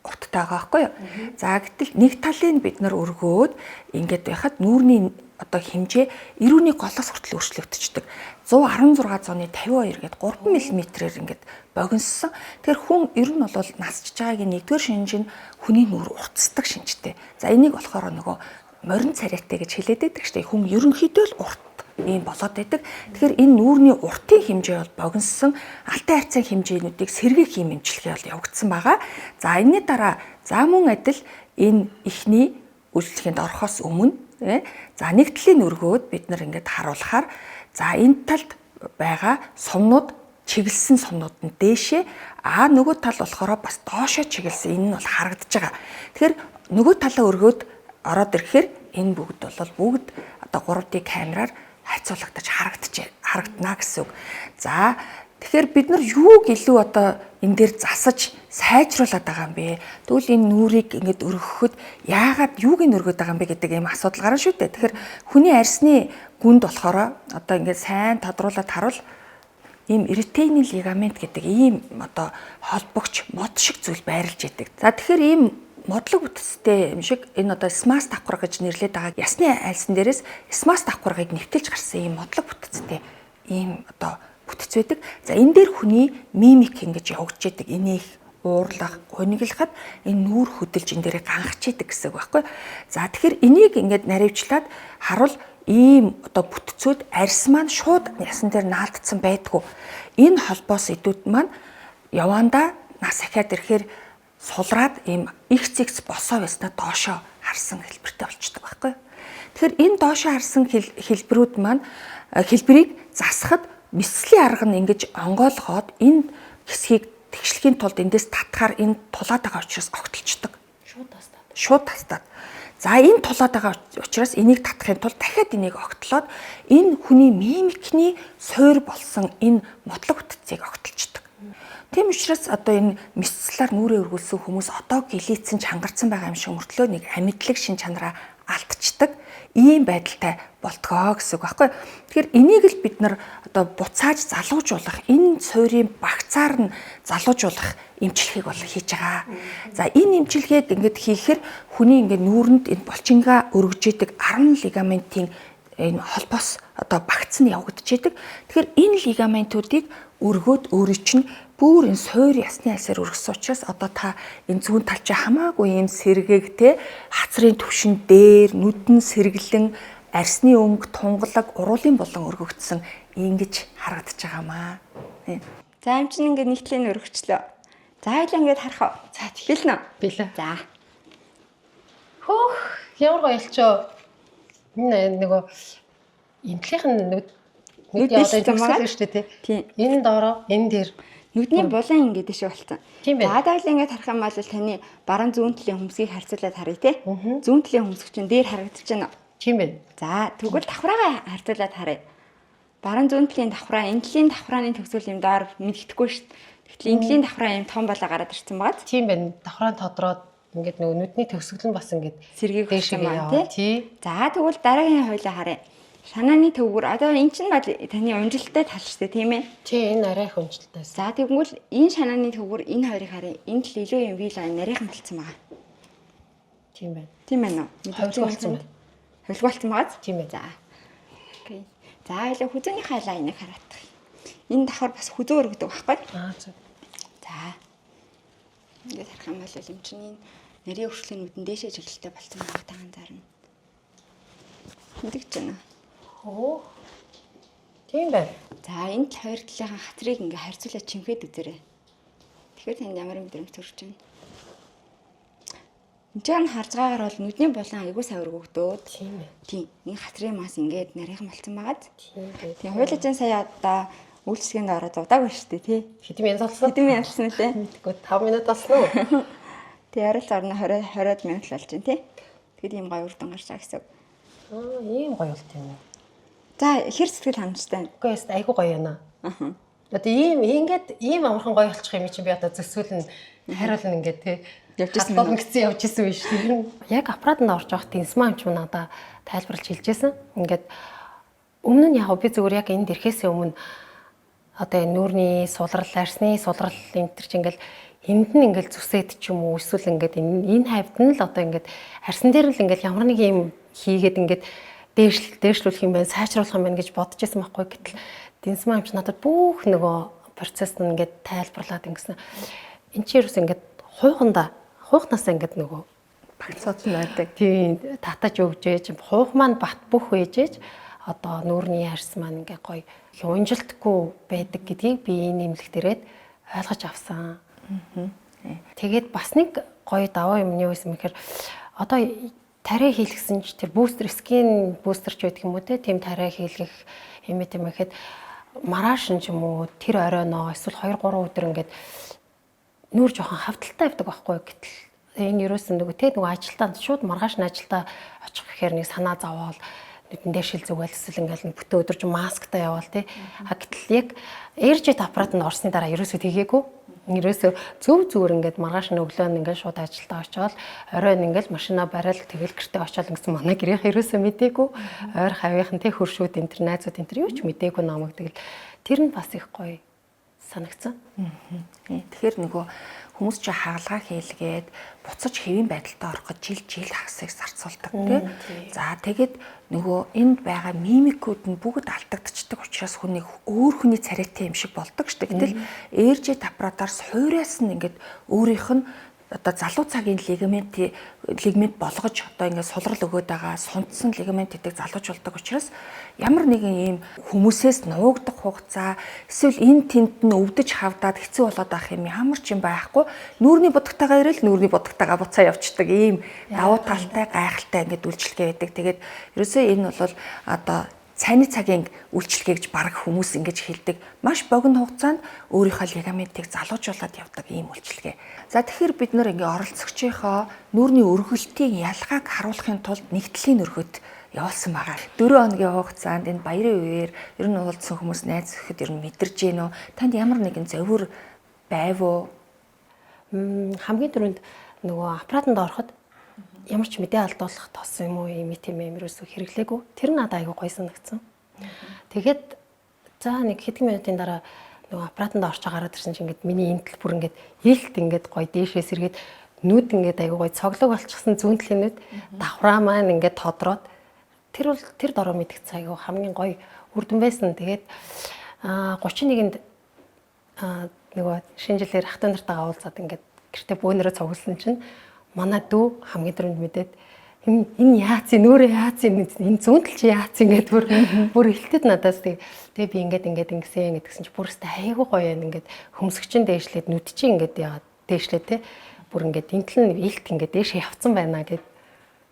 урттай байгаа байхгүй юу? За гэтэл нэг талыг бид нар өргөөд ингээд байхад нүүрний одоо хэмжээ 90-ний голоос хүртэл өөрчлөгдчихдөг. 116.52 гээд 3 мм-ээр ингээд богиноссон. Тэгэхээр хүн ер нь бол насчж байгаагийн нэгдүгээр шинж нь хүний нүур уртсдаг шинжтэй. За энийг болохоор нөгөө морин царайтай гэж хэлээд байдаг шүү дээ. Хүн ерөнхийдөө л урт ийм болоод байдаг. Тэгэхээр энэ нүүрний уртын хэмжээ бол богиноссон, алтан харьцааны хэмжээнүүдийг сэргээх юм эмчилгээ бол явагдсан байгаа. За энэний дараа за мөн адил энэ ихний үйлчлэгэнд орохоос өмнө за нэг талын өргөөд бид нар ингээд харуулахаар за энэ талд байгаа сумнууд чиглэсэн сумнууд нь дээшээ нөгөө тал болохоор бас доошоо чиглэсэн энэ нь бол харагдаж байгаа. Тэгэхээр нөгөө талаа өргөөд ороод ирэхээр энэ бүгд бүгд одоо 3D камераар хайцуулагдаж харагдана гэсэн үг. За тэгэхээр бид нар юуг илүү одоо энэ дээр засаж сайжруулад байгаа юм бэ? Тэгвэл энэ нүрийг ингэж өргөхөд яагаад юуг нь өргөд байгаа юм бэ гэдэг ийм асуудал гарна шүү дээ. Тэгэхээр хүний арьсны гүнд болохоор одоо ингэ сайн тодруулаад харуул ийм ретинин лигамент гэдэг ийм одоо холбогч мод шиг зүйл байрлаж идэг. За тэгэхээр ийм модлог бүтцтэй юм шиг энэ одоо смас давхар гэж нэрлэдэг байгаа. Ясны айлсан дээрээс смас давхарыг нэвтэлж гарсан ийм модлог бүтцтэй ийм одоо бүтц байдаг. За энэ дээр хүний мимик ингэж явагдаж идэг. Энийх уурлах, гониглахад энэ нүүр хөдөлж энэ дээрээ ганхаж идэг гэсэн үг байхгүй. За тэгэхээр энийг ингэж наривчлаад харуул ийм одоо бүтцүүд арьс маань шууд ясан дээр наалдсан байдгүй. Энэ холбоос идүүд маань явандаа нас ахиад ирэхээр сулраад ийм XXX босоо байснаа доошоо харсан хэлбэртэй болчдөг байхгүй. Тэгэхээр энэ доошоо харсан хэлбэрүүд маань хэлбэрийг засахад мэслийн арга нь ингэж онгойлгоод энэ хэсгийг тэгшлэхийн тулд эндээс татхаар энэ тулаад байгаа учраас огтлцдог. Шууд тастаад. За энэ тулаад байгаа учраас энийг татахын тулд дахиад энийг огтлоод энэ хүний мимикний суур болсон энэ мотлог бүтцийг огтлцдаг. Тийм учраас одоо энэ мэдслээр нүрээ өргүүлсэн хүмүүс одоо гэлээцэн чангарсан байгаа юм шиг мөртлөө нэг амьдлаг шин чанараа алдчихдаг. Ийм байдалтай болтгоо гэсэн үг байхгүй. Тэгэхээр энийг л бид нар одоо буцааж залуужуулах, энэ суурийн багцаар нь залуужуулах эмчилгээг бол хийж байгаа. За энэ эмчилгээг ингээд хийхээр хүний ингээд нүүрэнд энэ булчингаа өргөж идэг 10 лигаментийн энэ холбоос одоо багц нь явагдаж идэг. Тэгэхээр энэ лигаментуудыг өргөөд өөрийн чинь бүр энэ суур ясны альсаар өргөсөн учраас одоо та энэ зүүн тал чи хамаагүй юм сэргээг те хацрын түвшин дээр нүдэн сэргэлэн арсны өнгө тунгалаг уруулын болон өргөгдсөн ингэж харагдаж байгаамаа. За юм чинь ингээд нийтлэн өргөчлөө. За хоёлаа ингээд харах уу? За бэлнэ үү? Билээ. За. Хөөх, ямар гоё болчоо. Энэ нөгөө эмтлийнхэн нүд яваад байгаа шүү дээ тий. Энэ доороо энэ дээр Нүдний булан ингээд дэше болцсон. Тийм байна. За дайл ингээд харах юм бол таны баруун зүүн талын хөмсгийг харьцуулаад харъя те. Зүүн талын хөмсг чинь дээр харагдаж байна. тийм байна. За тэгвэл давхраагаа харьцуулаад харъя. Баруун зүүн талын давхраа, энэ талын давхрааны төгсгөл юм доор мэддэхгүй шүү дээ. Тэгтэл энэ талын давхраа юм том болоо гараад ирсэн байгаа. Тийм байна. Давхраан тодроод ингээд нөгөө нүдний төгсгөл нь бас ингээд Сэргийг дээшээ хөшсөн байна тий. За тэгвэл дараагийн хоёлаа харъя. Шанааны төвгөр одоо эн чинь бол таны унжилттай тал шүү дээ тийм ээ. Тий энэ арай их унжилттай. За тэгвэл энэ шанааны төвгөр энэ хоёрыг харъя. Энд л илүү юм вил нарийнхан болцсон байгаа. Тийм байна. Тийм байна уу? Хувилга болсон байна. Хувилга болсон байгаа. Тийм ээ. За. Окей. За илүү хүзүүний хайлаа энийг хараадах. Энэ давхар бас хүзүү өргөдөг байхгүй? Зөв. За. Ингээд харах юм бол юм чинь энэ нарийн өршөлийн нүдэн дээшээ чиглэлтэй болцсон байгаа таан зарна. Мэдэгч байна. Оо. Тийм байна. За энэ хоёр талын хацрыг ингээ харьцуулаад чимхээд үзээрэй. Тэгэхээр танд ямар мэдрэмж төрж байна? Энд чинь харж байгаагаар бол нүдний булан айгуу сайн өргөгдөөд. Тийм ээ. Тийм. Энэ хацрын мас ингээд нарийнхан болцсон байгаад. Тийм ээ. Тийм хуйлажин сая одоо үйлчлэгэнд ороод удаагүй шүү дээ тий. Хэдэн минут болсон? Хэдэн минут болсон үлээ. Тэгвэл 5 минут болсон уу? Тэгээ арай л орно 20 минут л болж байна тий. Тэгэхээр ийм гоё үр дүн гарч байгаа гэсэн үг. Ийм гоё болт юм уу? За хэр сэтгэл ханамжтай. Үгүй ээ айгуу гоё байна. Аа. Одоо ийм амархан гоё болчих юм чи би одоо зөвсгөл нь хариулна ингээд тий. Явжсэн юм гэсэн явж исэн биш үү? Яг аппаратанд орж явах тэнсмаа амч надаа тайлбарлаж хэлжсэн. Ингээд өмнө нь яг би зүгээр яг энд ирэхээс өмнө одоо энэ нүүрний сулрал, арсны сулрал энэ төр чи ингээл энд нь ингээл зүсээд ч юм уу эсвэл ингээд энэ хавьд нь л одоо ингээд арсан дээр л ингээл ямар нэг юм хийгээд ингээд дээшлүүлэх юм байна, сайжруулах юм байна гэж бодож байсан байхгүй. Гэтэл тэнсмаа амч надад бүх нөгөө процесс нь ингээд тайлбарлаад ингэсэн. Энд чи ерөөс ингээд хуухнаас ингээд нөгөө багцаад нь байдаг. тийм татаж өгж ээж хуух маань бат бүх ээжээж одоо нүүрний арс маань ингээ гоё унжилтгүй байдаг гэдгийг би энэ нэмлэг дээрээд ойлгож авсан. Тэгээд бас нэг гоё даваа юм нь юу байсан мэхээр одоо тариа хийлгсэн ч тэр бустер скин бустер ч байдаг юм уу тийм тариа хийлгэх юм гэхэд маргааш ч юм уу тэр оройноо эсвэл 2-3 өдөр ингээд нүүр жоохон хавталтай байдаг байхгүй гэтэл энэ ерөөсөн нөгөө ажилтаа шууд маргааш нь ажилдаа очих гэхээр нэг санаа зовоол нүдэндээ шил зүгэл эсвэл ингээл нэг бүтэн өдөр ч масктай яваал тий. Гэтэл яг AirJet аппаратанд орсны дараа ерөөсөө тэгээгүй. Ерөөсөө зүгээр ингээд маргааш нь өглөө нь ингээд шууд ажилдаа очиод оройн ингээд машинаа барайл тэгэл гэртээ очиод гэсэн манай гэрийнх ерөөсөө мдээгүй. Ойр хавийнхан тий хөршүүд энэ төр найзууд энэ төр юу ч мдээгүй намайг тэгэл тэр нь бас их гоё санагцсан. Тэгэхээр нөгөө хүмүүс ч хаалгаа хийлгээд буцаж хэвийн байдалтай орох гэж жил хагасыг зарцуулдаг тийм. За тэгээд нөгөө энд байгаа мимикүүд нь бүгд алдагдчихдаг учраас хүнийг өөр хүний царайтай юм шиг болдог шүү дээ. Гэтэл AirJet аппаратаар суураас нь ингээд өөрийнх нь одоо залуу цагийн лигмент болгож одоо ингээд сулрал өгöd байгаа сунцсан лигмент гэдэг залууч болдог учраас ямар нэгэн ийм хүмүүсээс нуугдах хугацаа эсвэл энэ тэнд нь өвдөж хавдаад хэцүү болоод авах юм ямар ч юм байхгүй нүүрний будагтайгаа ирэл нүүрний будагтайгаа буцаа явчихдаг ийм давуу талтай гайхалтай ингээд үйлчлэгээ байдаг. Тэгээд ерөөсөө энэ бол одоо цайны цагийн үйлчлэгээ гэж бараг хүмүүс ингэж хэлдэг. Маш богино хугацаанд өөрийнхөө лигаментыг залуужуулаад явдаг ийм үйлчлэгээ. За тэгэхээр бид нэр ингээ оролцогчийнхоо нүүрний өргөлтийн ялгааг харуулахын тулд нэгдлийн өргөт явуулсан байгаа. 4 хоногийн хугацаанд энэ баярын үеэр ер нь уулзсан хүмүүс найз зөвхөд ер нь мэдэрч гэнэ үү? Танд ямар нэгэн зөвөр байв уу? Хамгийн түрүүнд нөгөө аппаратанд ороход ямар ч мэдээ алдуулах тос юм уу юм ерөөсөө хэрэглээгүй. Тэр надад айгүй гоё санагдсан. Тэгээд за нэг хэдэн минутын дараа нөгөө аппаратанд орж гараад ирсэн чинь ингээд миний энтэл бүр ингээд илт ингээд гоё дээшээс эргээд нүд ингээд айгүй гоё цоглог болчихсон зүүнтлийн нүд давхраа маань ингээд тодроод тэр дороо мэдгц айгүй хамгийн гоё үр дүн байсан. Тэгээд 31-нд нөгөө шинэ жилээр ах トゥ нартайгаа уулзаад ингээд гэртээ бөөнөрөө цугласан чинь манай дүү хамгийн түрүүнд мэдээд энэ яац нөөрэ яац энэ зүүнтэл чи яац ингээд бүр хэлтэд надаас тэгээ би ингээд ингэсэн гэдгсэн чи бүрстэ айгүй гоё юм ингээд хөмсгчин дээшлээд нүд чи ингээд яагаад дээшлээ те бүр ингээд энтэл нь илт ингээд дээшээ явцсан байна гэд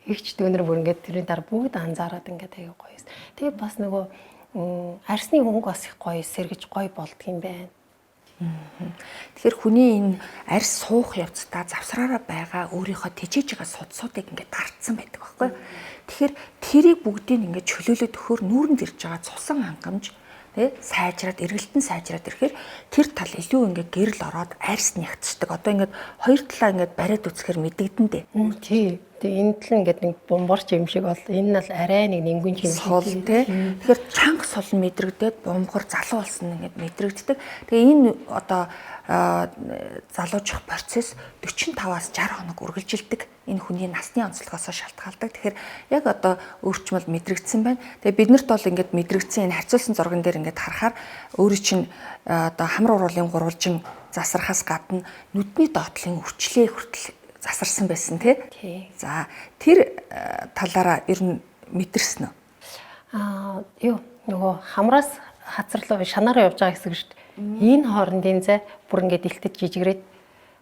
ихч дүүнэр бүр ингээд тэрний дараа бүгд анзаараад ингээд айгүй гоё. Тэгээ бас нөгөө арсны хөнгө бас их гоё сэргэж гоё болдго юм байна. Тэгэхээр хүний энэ арьс суух явцдаа завсраараа байгаа өөрийнхөө тэжээж байгаа судсуудыг ингээд дардсан байдаг байхгүй. Тэгэхээр тэрийг бүгдийг ингээд чөлөөлөд өгөхөөр нүүрэнд ирж байгаа цусан хангамж тий сайжраад эргэлтэн сайжраад ирэхээр тэр тал илүү ингээд гэрэл ороод арьс нягцдаг. Одоо ингээд хоёр талаа ингээд бариад үсгэхээр мэдэгдэн дээ. Тий. Тэгээ энэ тал ингээд нэг бомборч юм шиг бол энэ нь л арай нэг нингүн юм сул тий. Тэгэхээр чанга сул мэдрэгдээд бомбор залуу болсон ингээд мэдрэгддэг. Тэгээ энэ одоо залуужих процесс 45-аас 60 хоног үргэлжилдэг. Энэ хүний насны онцлогоос шалтгаалдаг. Тэгэхээр яг одоо өөрчмөл мэдрэгдсэн байна. Тэгээ биднэрт бол ингээд мэдрэгдсэн энэ харьцуулсан зурган дээр ингээд харахаар өөрийн чинь одоо хамар уруулын гурвалжин засархаас гадна нүдний доотлын өвчлөө хүртэл засарсан байсан тий. За тэр талаараа ер нь мэдэрсэн үү? Юу нөгөө хамраас хацарлуу шанаараа явж байгаа гэсэн шүү дээ. Энэ хоорондын зай бүр ингээд илтэд жижигрээд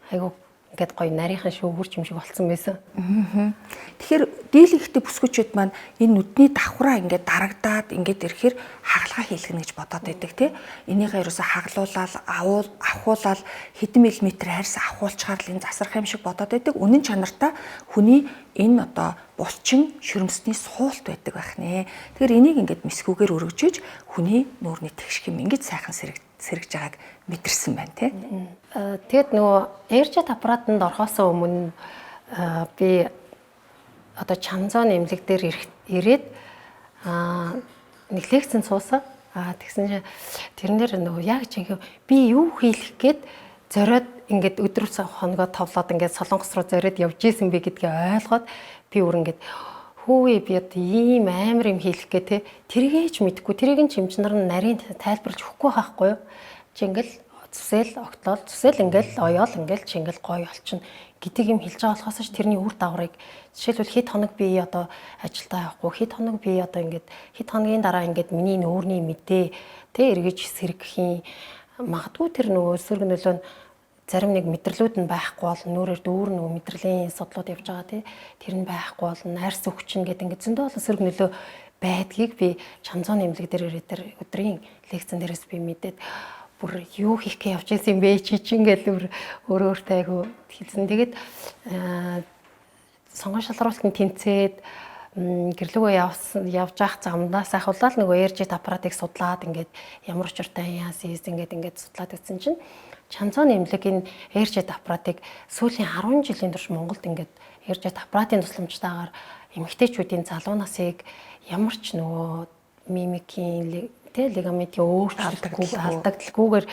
айгу ингээд гоё нарийнхан шүүгүрч юм шиг болцсон байсан. Тэгэхээр дийлэнхтэй бүсгүүчүүд маань энэ нүдний давхраа ингээд дарагдаад ингээд ирэхээр хагалгаа хийлгэнэ гэж бодоод байдаг тий. Энийгээ ерөөсө хаглуулаад авахуулаад хэдэн миллиметр арьс авахуулчаар л энэ засарх юм шиг бодоод байдаг. Үнэн чанартаа хүний энэ одоо булчин шүрмсний суулт байдаг байх нэ. Тэгэхээр энийг ингээд мэсгүүгээр өргөжөж хүний нүүрний тэгших юм ингээд сайхан сэргэж байгааг мэдэрсэн байна тий. Тэгэд нөгөө AirJet аппаратанд орохоос өмнө би одоо чанзон эмнэлэг дээр ирээд нэг лекцэн суусан. Тэгсэн чинь тэрнэр нөгөө яг чинь би юу хийх гээд зориод ингээд өдөр хоногоо товлоод ингээд Солонгос руу зориод явж исэн бэ гэдгээ ойлгоод би өөр ингээд хөөе би одоо ийм амар юм хийх гээ те тэргээч мэдхгүй тэрийг нь чимчнэр нь нарийн тайлбарлаж өгөхгүй хаахгүй юу чи ингээл зүсэл огтлол зүсэл ингээл оёол ингээл чи ингээл гоё олчихно гэдэг юм хэлж байгаа болохоос ч тэрний үр дагаврыг жишээлбэл хэд хоног би одоо ажилдаа явахгүй хэд хоног би одоо ингээд хэд хоногийн дараа ингээд миний нүүрний мэдээ те эргэж сэргэх юм магадгүй тэр нөгөө сөрөг нөлөө нь зарим нэг мэдрэлүүд нь байхгүй бол нүрээр дүүр нөгөө мэдрэлийн судлууд явж байгаа тий тэр нь байхгүй бол найрс өгчин гэдэг ингээд зөндөө олон сөрөг нөлөө байдгийг би чанзон эмнэлэг дээр өдрийн лекцэн дээрээс би мэдээд бүр юу хийх гэж явж ирсэн юм бэ чи ингээл өөртөө айгу хэлсэн. Тэгээд сонгон шалгаруулалтын тэнцээд гэрлүүгөө явж явах замнаас ахуулаад нөгөө AirJet аппаратыг судлаад ингээд ямар учиртай яасис ингээд судлаад үзсэн чинь чанзон эмнэлгийн AirJet аппаратыг сүүлийн 10 жилийн турш Монголд ингээд AirJet аппаратын тусламжтайгаар эмэгтэйчүүдийн залуу насыг ямар ч нөгөө мимикийн лигаментийн алдагдaltaгүйгээр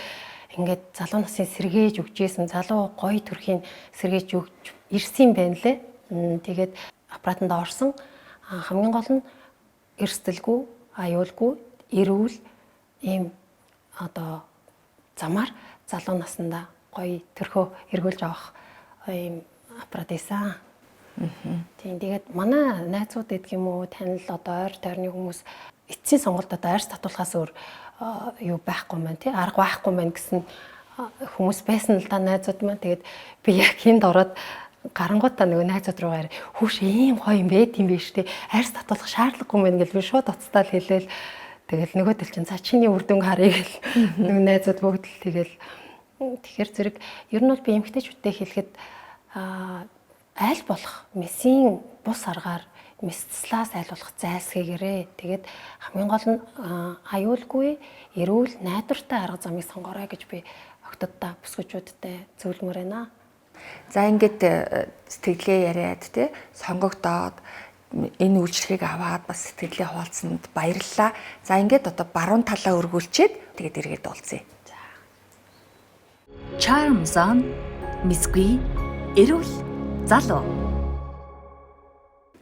ингээд залуу насын сэргээж өгчээсэн залуу гоё төрхийн сэргээж өгч ирсэн байна лээ. Тэгээд аппаратанд орсон хамгийн гол нь эрсдэлгүй, аюулгүй, эрүүл ийм одоо замаар залуу наснда гоё төрхөө эргүүлж авах ийм аппарат байсан. Тийм тэгээд манай найзууд гэдэг юм уу танил одоо ойр тойрны хүмүүс эцсийн сонголт одоо арьс татуулахаас өөр юу байхгүй маань тий арга байхгүй маань гэсэн хүмүүс байсан л да найзууд маань. Тэгээд би яг энд ороод гарангуудаа нөгөө найзууд руугаар хүүш ийм гоё юм бэ тийм биш те арьс татуулах шаардлагагүй мэн гэж би шууд уцтаал хэлээл тэгэл нөгөө төл чинь за чиний үр дүн харъя гэл нөгөө найзууд бүгд л тэгэл тэгэхээр зэрэг ер нь бол би эмгтээчүүдтэй хэлэхэд аль болох месийн бус аргаар месцлаас аль болох зайлсхийгээрээ тэгээд хамгийн гол нь аюулгүй эрүүл найдвартай арга замыг сонгоорой гэж би октоддоо бүсгүүчүүдтэй зөвлөмөр байна. За ингээд сэтгэлгээ яриад те сонгогдоод энэ үйлчлэгийг аваад бас сэтгэлээ хуваалцсанд баярлалаа. За ингээд одоо баруун талаа өргүүлчихэд тэгээд эргээд уулзъя. Charm Zone Мисгүй эрүүл залуу.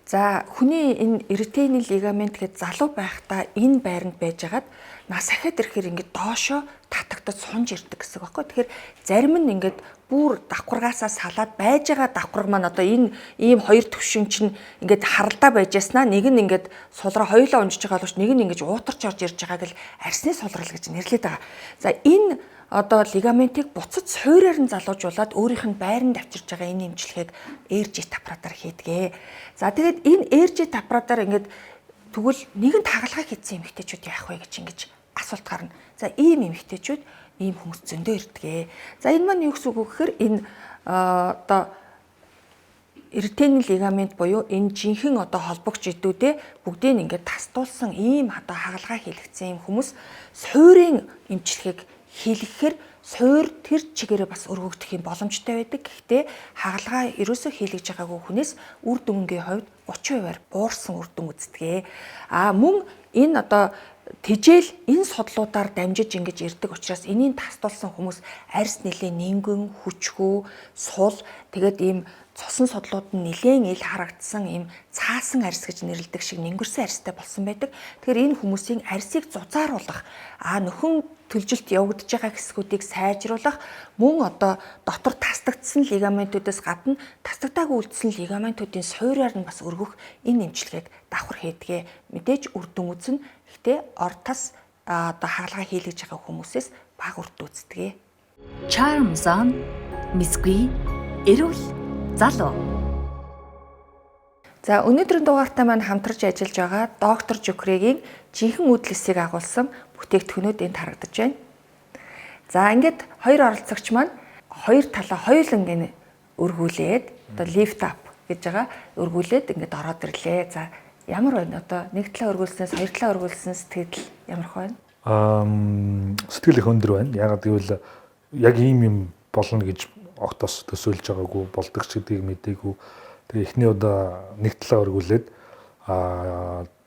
За хүний энэ эритейний лигамент гэдэг залуу байхдаа энэ байранд байжгаад нас ахаад ирэхээр ингээд доошоо татагдаж сунж ирдэг гэсэн үг байхгүй. Тэгэхээр зарим нь ингээд бүр давхаргаасаа салаад байж байгаа давхарга маань одоо энэ ийм хоёр төвшин чинь ингээд харалдаа байж яснаа нэг нь ингээд сулраа хоёулаа унжиж байгаа боловч нэг нь ингээд уутарч орж ирж байгааг л арсны сулрал гэж нэрлэдэг байгаа. За энэ одоо лигаментыг буцаж суурьаар нь залуужуулаад өөрийнх нь байранд авчирж байгаа энэ эмчилгээг RGT аппаратаар хийдгээ. За тэгээд энэ RGT аппаратаар ингээд тэгвэл нэгэн тагалгаа хийсэн эмэгтэйчүүд яах вэ гэж ингэж асуулт гарна. За ийм эмэгтэйчүүд ийм хүмүүс зөндөө ирдгээ. За энэ маань юу гэсэн үг вэ гэхээр энэ одоо эритейний лигамент буюу энэ жинхэнэ одоо холбогч эдүүдээ бүгдийг ингээд тасдуулсан ийм одоо хагалгаа хийлгэсэн ийм хүмүүс суурийн эмчилгээг хийлгэхээр суур тэр чигээрээ бас өргөгдөх юм боломжтой байдаг. Гэхдээ хагалгаа ерөөсөө хийлгэж байгаагүй хүнээс үр дүнгийн хувьд 30%-аар буурсан үр дүн үздэг. Мөн энэ одоо тижэл энэ судлуудаар дамжиж ингэж ирдэг учраас энийг тасдуулсан хүмүүс арьс нэлээ нингэн, хүчгүй, сул тэгээд ийм цусан судлууд нь нэлээд ил харагдсан ийм цаасан арьс гэж нэрлэдэг шиг нингэрсэн арьстай болсон байдаг. Тэгэхээр энэ хүмүүсийн арьсыг зузааруулах, нөхөн төлжилт явагдаж байгаа хэсгүүдийг сайжруулах, мөн одоо дотор тасдагдсан лигаментуудаас гадна тасдагдаагүй үлдсэн лигаментуудын суурьаар нь бас өргөх энэ эмчилгээг давхар хийдгээ. Мэдээж үр дүн үзэн. Гэхдээ ортос одоо хагалгаа хийлгэж байгаа хүмүүсээс бага үр дүн үздэг. Charm Zone Мисгүй эрүүл залуу. За өнөөдрийн дугаартай маань хамтарч ажиллаж байгаа доктор Жүкрэгийн жинхэнэ үдлэсийг агуулсан бүтээгдэхүүнүүд энд харагдаж байна. За ингээд хоёр оролцогч маань хоёр талаа хоёуланг өргүүлээд одоо lift up гэж байгаа өргүүлээд ингээд ороод ирлээ. За ямар байна? Одоо нэг талаа өргүүлснээс хоёр талаа өргүүлсэн сэтгэл ямар байна? Сэтгэл их өндөр байна. Ягаад гэвэл яг ийм юм болно гэж октоос төсөөлж байгаагүй, болдог ч гэдгийг мэдээгүй. Тэгээ эхний удаа нэг талаа өргүүлээд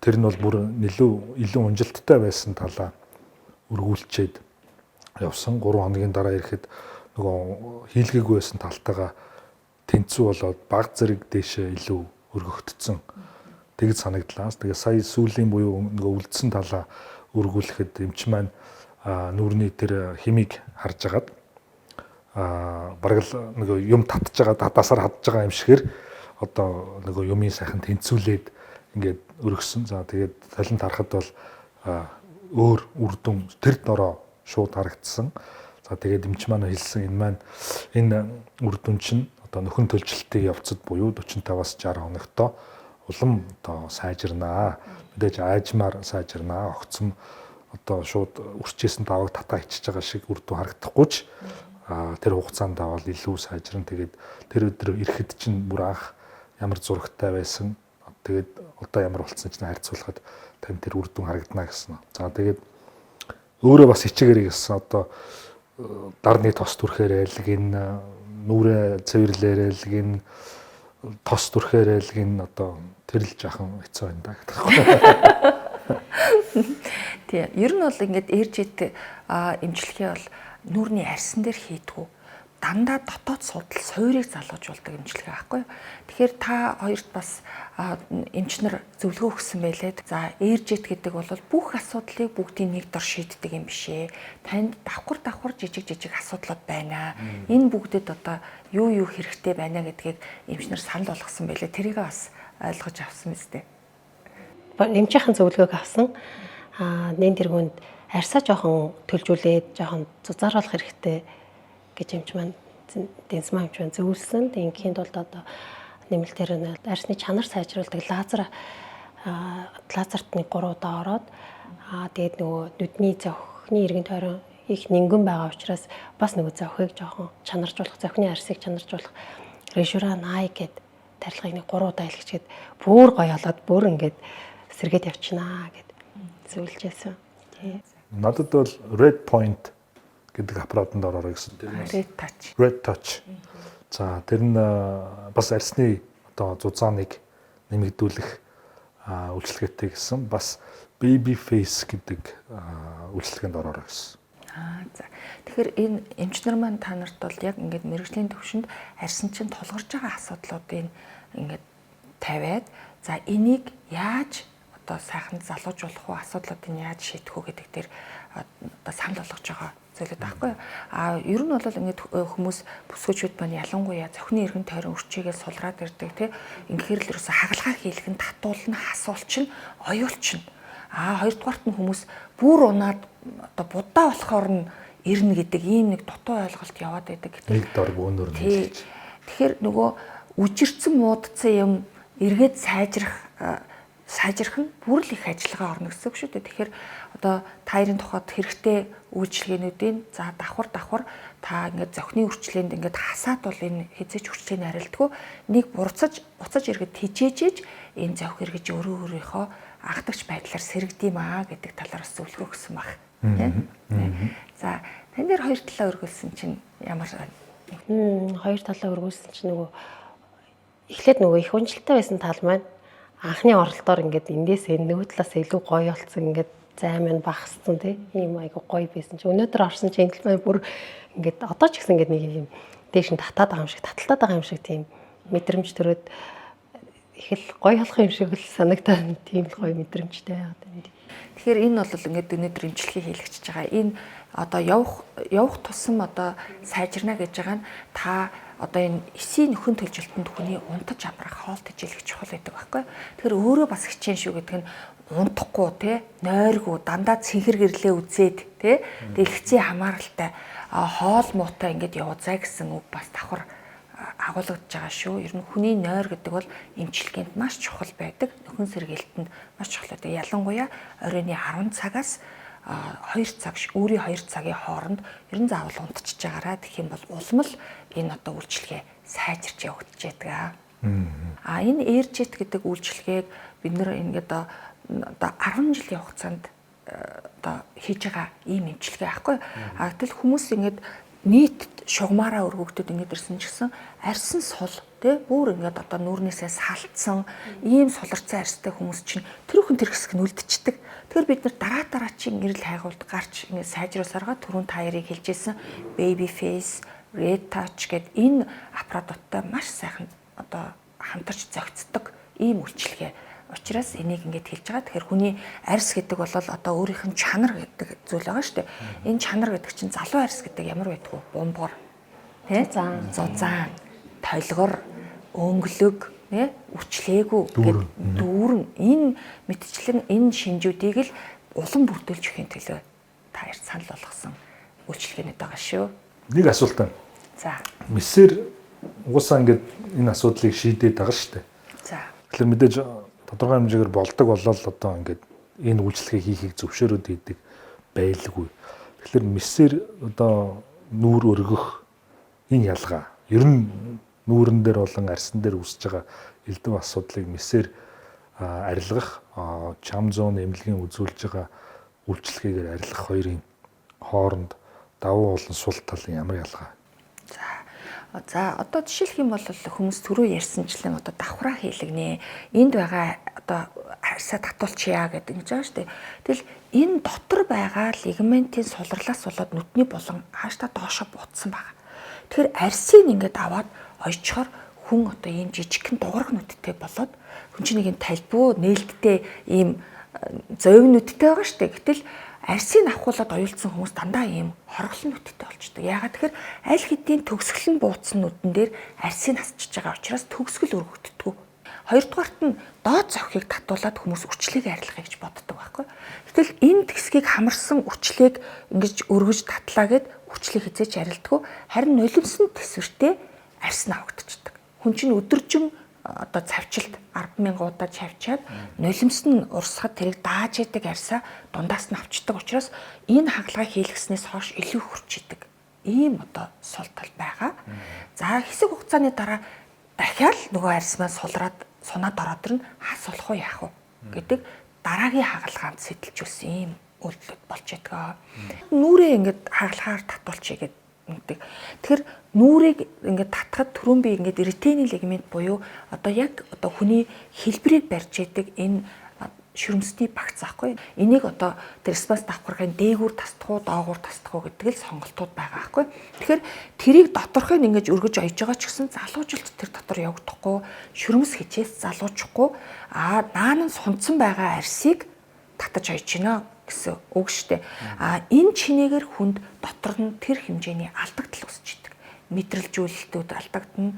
тэр нь бол бүр илүү унжилттай байсан талаа өргүүлчихэд явсан. 3 хоногийн дараа ирэхэд нөгөө хийлгээгүй байсан талтайгаа тэнцүү болоод баг зэрэг дээшээ илүү өргөгдсөн. Тэгж санагдлаа. Тэгээ сая сүүлийн буюу нөгөө үлдсэн талаа өргүүлэхэд эмч маань нүрний тэр химиг харж агаад бараг л нөгөө юм татж байгаа татасаар хадж байгаа юм шигээр одоо нөгөө юмын сайхан тэнцүүлээд ингээд өргөсөн. За тэгээд талент харахад бол өөр үр дүн тэр дороо шууд харагдсан. За тэгээд эмч маань хэлсэн энэ үр дүн чинь одоо нөхөн төлжилтийн явцад буюу 45-аас 60 хоногтой улам одоо сайжирнаа. Мэдээж аажмаар сайжирнаа. Огцом одоо шууд үрчээсэн даваг татаа ичиж байгаа шиг үр дүн харагдахгүй ч тэр хугацаанд давал илүү сайжирна. Тэгээд тэр өдөр ирэхэд чинь бүр анх ямар зурагтай байсан. Тэгээд одоо ямар болцсон чинь харьцуулахад тань тэр үр дүн харагдана гэсэн. За тэгээд өөрөө бас хичээгэрэй гэсэн одоо дарны тос түрхээр айлгин нүрэ цэвэрлэр айлгин тос түрхээр айлгин одоо тэрл жахан хэцүү байна да гэдэг. Тийм. Ер нь бол ингээд RGT эмчилгээ бол нүрний арьсан дээр хийдгүү. Дандаа дотоод судал суурийг залуужуулдаг эмчилгээ байхгүй. Тэгэхээр та хоёрт бас эмчнэр зөвлөгөө өгсөн байлээ. За RGT гэдэг бол бүх асуудлыг бүгдийн нэг дор шийддэг юм биш ээ. Танд давхар жижиг асуудлууд байна. Энэ бүгдэд одоо юу хэрэгтэй байна гэдгийг эмчнэр санал болгосон байлээ. Тэрийг бас ойлгож авсан мэт. Эмчийнхэн зөвлөгөөг авсан. Нэн тэргүүнд арьсаа жоохон төлжүүлээд жоохон зузааруулах хэрэгтэй гэж эмч маань денсмаа хэмжээ зөвлөсөн. Ингийн тулд одоо нэмэлтээр нь арсны чанар сайжруулдаг лазерт нэг 3 удаа ороод тэгээд нөгөө нүдний зохины эргэн тойрон их нингэн байгаа учраас бас нөгөө зохийг жоохон чанаржуулах, зохины арсыг чанаржуулах Rejuran Eye гэд тарилгыг нэг 3 удаа хэлчихээд бүр гоё болоод бүр ингээд сэргээд явчихнаа гэд зөвлөжсэн. Тий. Надад бол Red Point гэдэг аппаратанд ороорой гэсэн. Red Touch. За тэр нь бас арсны одоо зузааныг нэмэгдүүлэх үйлчилгээтэй гэсэн. Бас Baby Face гэдэг үйлчилгээнд ороорой гэсэн. За. Тэгэхээр энэ эмчнэр маань та нарт бол яг ингээд мэрэгжлийн төвшөнд арьсан чинь тулгарч байгаа асуудлуудыг ингээд тавиад за энийг яаж одоо сайхан залуужуулах уу, асуудлуудыг яаж шийдэх үү гэдэг дээр одоо санал болгож байгаа зүйлүүд байхгүй. Ер нь бол ингээд хүмүүс бүсгүйчүүд маань ялангуяа зохины эргэн тойрон өрчийгээ сулраад ирдэг тий. Ингээд л ерөөсө хагалгаа хийлэх нь татуулна, хасуулчин, оюулчин. Хоёрдугаарт нь хүмүүс бүр унаад одоо будаа болохоор нь ирнэ гэдэг ийм нэг дутуу ойлголт яваад байдаг. Нэг дор бөөнөр нь хэлж. Тэгэхээр нөгөө үжирцэн муудсан юм эргээд сайжрах нь бүр л их ажиллагаа орно гэсэн үг шүү дээ. Тэгэхээр одоо таарын тухайд хэрэгтэй үйлчилгээнүүдийн за давхар та ингээд зохины үрчлээнд ингээд хасаад бол энэ хязгаарч үрчлэгийг арилдгүй нэг буцаж иргэд тижээжээж энэ зохих эргэж өөрийнхөө агдагч байдлаар сэрэгдиймээ гэдэг талаараас зөвлөгөө өгсөн баг. За тань дээр хоёр талаа өргүүлсэн чинь ямар хоёр талаа өргүүлсэн чинь нөгөө эхлээд нөгөө их унжилттай байсан тал маань анхны оролдоор ингээд эндээс нөгөө талаас илүү гоё болцсон ингээд зай маань багассан тий ийм айгу гоё байсан чи өнөөдөр орсон чи энэ талаа бүр ингээд одоо ч гэсэн ингээд нэг юм дээш нь татаад байгаа юм шиг таталтаад байгаа юм шиг тийм мэдрэмж төрөөд их л гоё болох юм шиг л санагдаад тийм л гоё мэдрэмжтэй байгаа юм. Тэгэхээр энэ бол ингээд өнөөдөр эмчилгээ хийлгэж байгаа. Энэ одоо явах тусам одоо сайжирна гэж байгаа нь та одоо энэ эсийн нөхөн төлжилтөнд хүний унтаж амрах хоол тэжээлэх чухал байдаг байхгүй. Тэгэхээр өөрөө бас хичээн шүү гэдэг нь унтахгүй те нойргүй дандаа цэнхэр гэрлээ үзээд те дэлгэцийн хамааралтай хоол муутай ингээд явуузай гэсэн үг бас давхар агуулгадж байгаа шүү. Ер нь хүний нойр гэдэг бол эмчилгээнд маш чухал байдаг. Нөхөн сэргээлтэнд маш чухал байдаг. Ялангуяа оройн 10 цагаас 2 цаг өөрийн 2 цагийн хооронд ер нь заавал унтчихж байгаараа гэх юм бол улам л энэ одоо үйлчилгээ сайжирч явагдаж байдаг. Энэ AirJet гэдэг үйлчилгээг бид нэр ингээд одоо 10 жилийн хугацаанд одоо хийж байгаа ийм эмчилгээ аахгүй. Гэтэл хүмүүс ингээд нийт шугамаараа өргөгдөд ингэж ирсэн ч гэсэн арьсан сул тий бүр ингээд одоо нүүрнээсээ салтсан ийм суларцсан арьстай хүмүүс чинь тэрүүхэн тэр хэсэг нь үлдчихдэг. Тэгэхээр бид нар дараа чинь гэрэл хайгуулд гарч ингээд сайжруулсараа түрүүн таярыг хэлжсэн Baby Face, Red Touch гэд энэ аппаратуудтай маш сайхан одоо хамтарч зохицдог ийм үйлчилгээ. Учираас энийг ингэж хэлж байгаа. Тэгэхээр хүний арьс гэдэг бол одоо өөрийнх нь чанар гэдэг зүйл байгаа шүү дээ. Энэ чанар гэдэг чинь залуу арьс гэдэг ямар байдг вэ? Бумбар, тий? Зузаан, толгор, өнгөлөг, тий? Үчлээгүү гэдэг дүүрэн энэ мэтчлэн энэ шинжүүдийг л улам бүрдүүлж өгөхийн төлөө та ярь санал болгосон үйлчилгээнүүд байгаа шүү. Нэг асуулт байна. За. Мессер угаасаа ингэж энэ асуудлыг шийдээд байгаа шүү дээ. За. Тэгэхээр мэдээж тодорхой хэмжээгээр болдог болол одоо ингээд энэ үйлчлэгээ хийхийг зөвшөөрөд идэг байлгүй. Тэгэхээр мессер одоо нүүр өргөх энэ ялгаа. Ер нь нүүрэн дээр болон арьсан дээр үүсэж байгаа элдв асуудлыг мессер арилгах, чам зүүн эмнэлгийн үзүүлж байгаа үйлчлэгээр арилгах хоёрын хооронд давуу болон сул тал ямар ялгаа? За одоо жишээлх юм бол хүмүүс түрүү ярьсанчлан одоо давхраа хийлгэнэ. Энд байгаа одоо арьсаа татуулчихъя гэдэг ингэж байгаа шүү дээ. Тэгэл энэ дотор байгаа лигаментийн сулралаас болоод нүдний булан хааштай доошо буутсан байгаа. Тэгэхээр арьсыг ингээд аваад ойчхоор хүн одоо ийм жижигхэн дуурах нүдтэй болоод хүн чинь нэг юм талбуу нээлттэй ийм зовь нүдтэй байгаа шүү дээ. Гэтэл арьсыг авахуулаад оюулсан хүмүүс дандаа ийм хорглон нүдтэй болчдөг. Яагаад тэгэхээр аль хэдийн төгсгөл нь бууцсан нүдэн дээр арьсыг насчиж байгаа учраас төгсгөл өргөгддөг. Хоёрдугаарт нь доод зохийг татуулаад хүмүүс үрчлийг арилгахыг гэж боддог байхгүй. Гэтэл энэ хэсгийг хамарсан үрчлийг ингэж өргөж татлаа гэд үрчлийг хизээч арилдаггүй. Харин нулимсан тэсвэртэй арьс авагдчихдаг. Хүн чинь өдөржин одоо цавчилт 10,000 удаа чавчаад нулимс нь урсгад тэрийг дааж идэг арьсаа дундаас нь авчдаг учраас энэ хагалгаа хийлгэснээс хойш илүү хурцдаг. Ийм одоо сул тал байгаа. За хэсэг хугацааны дараа дахиад нөгөө арьс маань сулраад сунаад ороод ирнэ. Хас болох уу яах вэ гэдэг дараагийн хагалгаанд сэтэлжүүлсэн ийм үйлдэл болж байгаа. Нүрээ ингээд хагалгаар татуулчих гэдэг. Тэгэхээр нүрийг ингээд татхад түрүүн би ингээд ретиний лигмент буюу одоо яг одоо хүний хэлбэрийг барьж идэг энэ шүрмсний багц аахгүй. Энийг одоо тэр спас давхаргын дээгүүр тасдах уу, доогуур тасдах уу гэдэг л сонголтууд байгаа аахгүй. Тэгэхээр тэрийг доторхыг ингэж өргөж ойж байгаа ч гэсэн залуужилт тэр дотор явагдахгүй, шүрмс хичээс залуучахгүй наан нь сунцсан байгаа арьсыг татаж ойж гинэ гэсэн үг штэ. Энэ чинээгээр хүнд дотор нь тэр хэмжээний алдагдал үүсэж идэг. Мэдрэлжүүлэлтүүд алдагдана,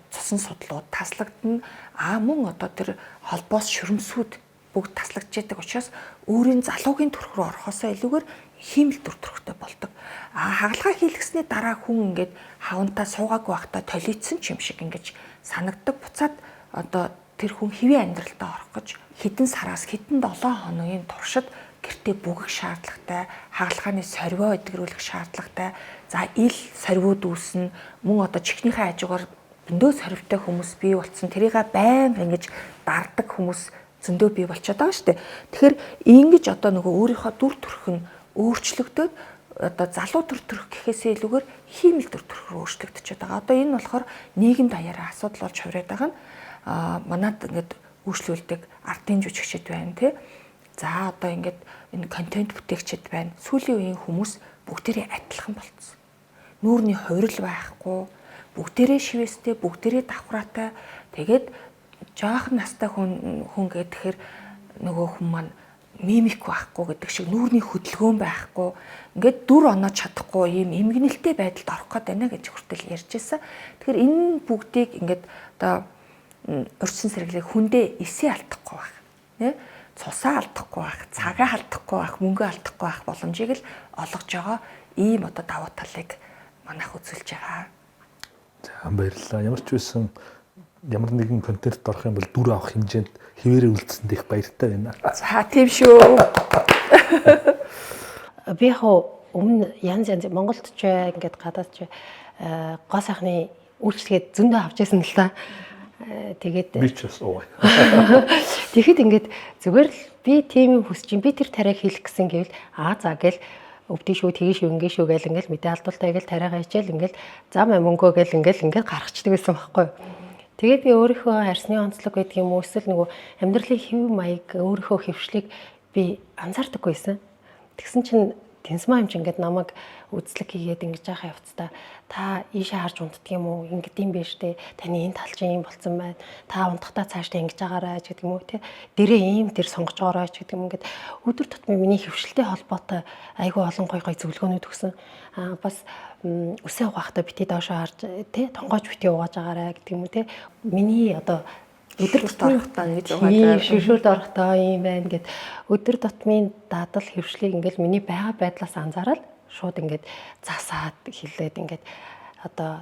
цусан судлууд таслагдана. Мөн одоо тэр холбоос шүрмсүүд бүгд таслагдж идэг учраас өөрийн залуугийн төрх рүү орохосоо илүүгээр хиймэл төр төрхтэй болдог. Хагалгаа хийлгэсний дараа хүн ингээд хавантаа суугаагүй байхдаа толицсон ч юм шиг ингэж санагддаг. Буцаад одоо тэр хүн хэвийн амьдралтаа орох гэж хэдэн сараас хэдэн 7 хоногийн туршид гэртээ бүгэх шаардлагатай, хагалгааны сорвио эдгэрүүлэх шаардлагатай. За ил сорвиуд үүснэ. Мөн одоо чихнийхээ хажуугаар зөндөө сорвитой хүмүүс бий болцсон. Тэрийг байнга ингэж дардаг хүмүүс зөндөө бий болчиход байгаа шүү дээ. Тэгэхээр ингэж одоо нөгөө өөрийнхөө дүр төрх нь өөрчлөгдөд одоо залуу дүр төрх гэхээсээ илүүгээр хиймэл дүр төрх рүү өөрчлөгдөж байгаа. Одоо энэ болохоор нийгэм даяараа асуудал болж хувираад байгаа нь манад ингээд үйлчлүүлдэг ардын жүжигчид байна тий. За одоо ингээд энэ контент бүтээгчид байна. Сүүлийн үеийн хүмүүс бүгдээрээ адилхан болцсон. Нүүрний хувирал байхгүй, бүгдээрээ шивэстэй, бүгдээрээ давхраатай. Тэгээд жоохон настай хүн гэхээр нөгөө хүн маань мимик байхгүй гэдэг шиг нүүрний хөдөлгөөн байхгүй. Ингээд дүр оноож чадахгүй ийм эмгэнэлтэй байдалд орох гээд байна гэж хүртэл ярьж байсан. Тэгэхээр энэ бүгдийг ингээд одоо урьдчилан сэргэлэг хүндээ эсээ алдахгүй байх. Тэ? Цусаа алдахгүй байх, цагаа алдахгүй байх, мөнгө алдахгүй байх боломжийг л олгож байгаа ийм одоо давуу талыг манайх үзүүлж байгаа. За баярлалаа. Ямар ч байсан ямар нэгэн контент орох юм бол дүр авах хэмжээнд хэвээрээ үлдсэнд их баяртай байна. За тийм шүү. Би өмнө янз Монголд ч ингээд гадаад ч гоо сайхны үйлчлэгээ зөндөө авч байсан л та. Тэгээд би ч бас уу. Тэгэхэд ингээд зүгээр л би тийм хүсэж би тэр тариаг хийх гэсэн гэвэл за гэл өвдөж шүү тгий шүү ингээ шүү гэл ингээл мэдээ алдуултаа гэл тариагаа хичээл ингээл зам мөнгөө гэл ингээл гаргацдаг байсан байхгүй юу. Тэгээд би өөрийнхөө арсны онцлог гэдэг юм уу эсвэл нөгөө амьдралын хэв маяг өөрийнхөө хөвшлийг би анзаардаггүй байсан. Тэгсэн чинь Тэнсмаа юм чи ингээд намайг үзлэг хийгээд ингэж яхаа явцдаа та ийшээ харж унтдаг юм уу? Ингээд юм биш дээ. Таны энэ тал чинь юм болцсон байна. Та унтахтаа цаашдаа ингэж байгаарай гэдэг юм уу те. Дэрээ ийм тэр сонгож орой ч гэдэг юм ингээд өдөр тутмын миний хөвшлтэй холбоотой айгүй олон гой зөвлөгөөнүүд өгсөн. Бас үсээ угаахтаа бити доошоо харж те тонгоож бити угааж байгаарай гэдэг юм уу те. Миний одоо өдөр тутмын гэж угааж шүршүүлд орохдоо юм байна гэд өдөр тутмын дадал хөвшлийг ингээл миний байгаа байдлаас анзаараад шууд ингээд засаад хилээд ингээд одоо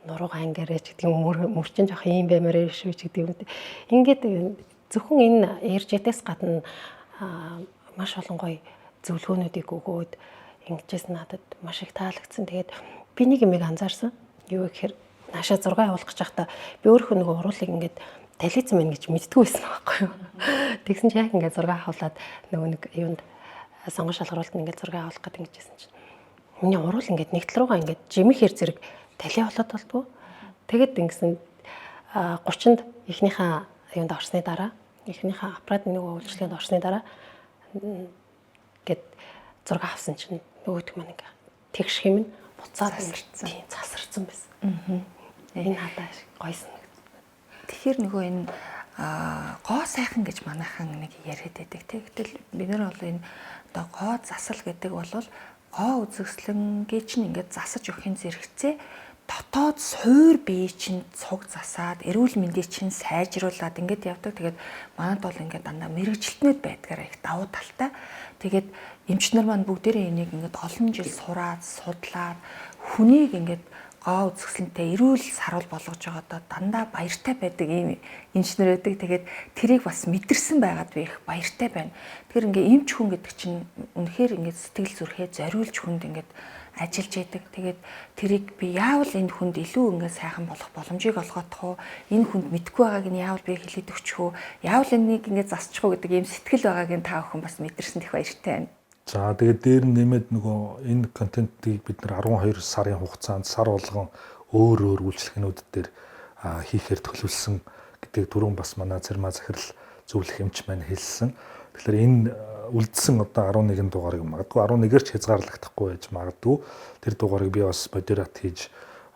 нуруугаа ангаарэж гэдэг юм мөрчин жоох юм баймаар шүү ч гэдэг юм. Ингээд зөвхөн энэ эржэдээс гадна маш олон гоё зөвлөгөөнүүдийг өгөөд ингэжээс надад маш их таалагдсан. Тэгээд би нэг юм анзаарсан. Юу гэхээр наашаа 6 явуулах гэж байхдаа би өөрөө нэг уруулыг ингээд талицсан мэн гэж мэддэггүй байсан байхгүй юу. Тэгсэн чи яг ингээд 6 авахлаад нөгөө нэг юунд сонгон шалгаруулалт ингээд 6 авах гэдэг ингэжсэн чинь миний уруул ингээд нэг тал руугаа ингээд жимэхээр зэрэг тали болоод болдгоо. Тэгэд ингэсэн 30-нд эхнийхээ юунд орсны дараа эхнийхээ аппарат нөгөө үйлчлэгэнд орсны дараа гээд 6 авсан чинь нөгөөдг маань ингээд тэгш хэмнэ буцаад засарсан байсан. Энэ хадаа гойсон. Тэгэхээр нөгөө энэ гоо сайхан гэж манайхан нэг яриад байдаг. Тэгтэл бид нар бол энэ одоо гоо засал гэдэг бол гоо үзэсгэлэнгээ чинь ингээд засаж өгөхийн зэрэгцээ дотоод суур бие чинь цуг засаад эрүүл мэндийг чинь сайжруулад ингээд явдаг. Тэгээд манайд бол ингээд дандаа мэрэгжилтнүүд байдгаар их давуу талтай. Тэгээд эмч нар маань бүгдээрээ энийг ингээд олон жил сураад, судлаад хүнийг ингээд гоо үзэсгэлэнтэй эрүүл сарвал болгож байгаадаа дандаа баяртай байдаг ийм инженер байдаг. Тэгээд тэрийг бас мэдэрсэн байгаад би их баяртай байна. Тэгэхээр ингээ эмч хүн гэдэг чинь үнэхээр ингээ сэтгэл зүрхээ зориулж хүнд ингээ ажиллаж яадаг. Тэгээд тэрийг би яавал энэ хүнд илүү ингээ сайхан болох боломжийг олгоодох уу? Энэ хүнд мэдгүй байгааг нь яавал би хэлээд өгчих үү? Яавал энийг ингээ засчих уу гэдэг ийм сэтгэл байгааг нь та бүхэн бас мэдэрсэн их баяртай байна. За тэгээд дээр нь нэмээд нөгөө энэ контентыг бид нар 12 сарын хугацаанд сар болгон өөр үйлчлэгнүүд дээр хийхээр төлөвлөсөн гэдэг түрүүн бас манай Цэрмаа захирал зөвлөх эмч маань хэлсэн. Тэгэхээр энэ үлдсэн одоо 11 дугаарыг магадгүй 11-ээр ч хязгаарлагдахгүй байж магадгүй. Тэр дугаарыг би бас модерат хийж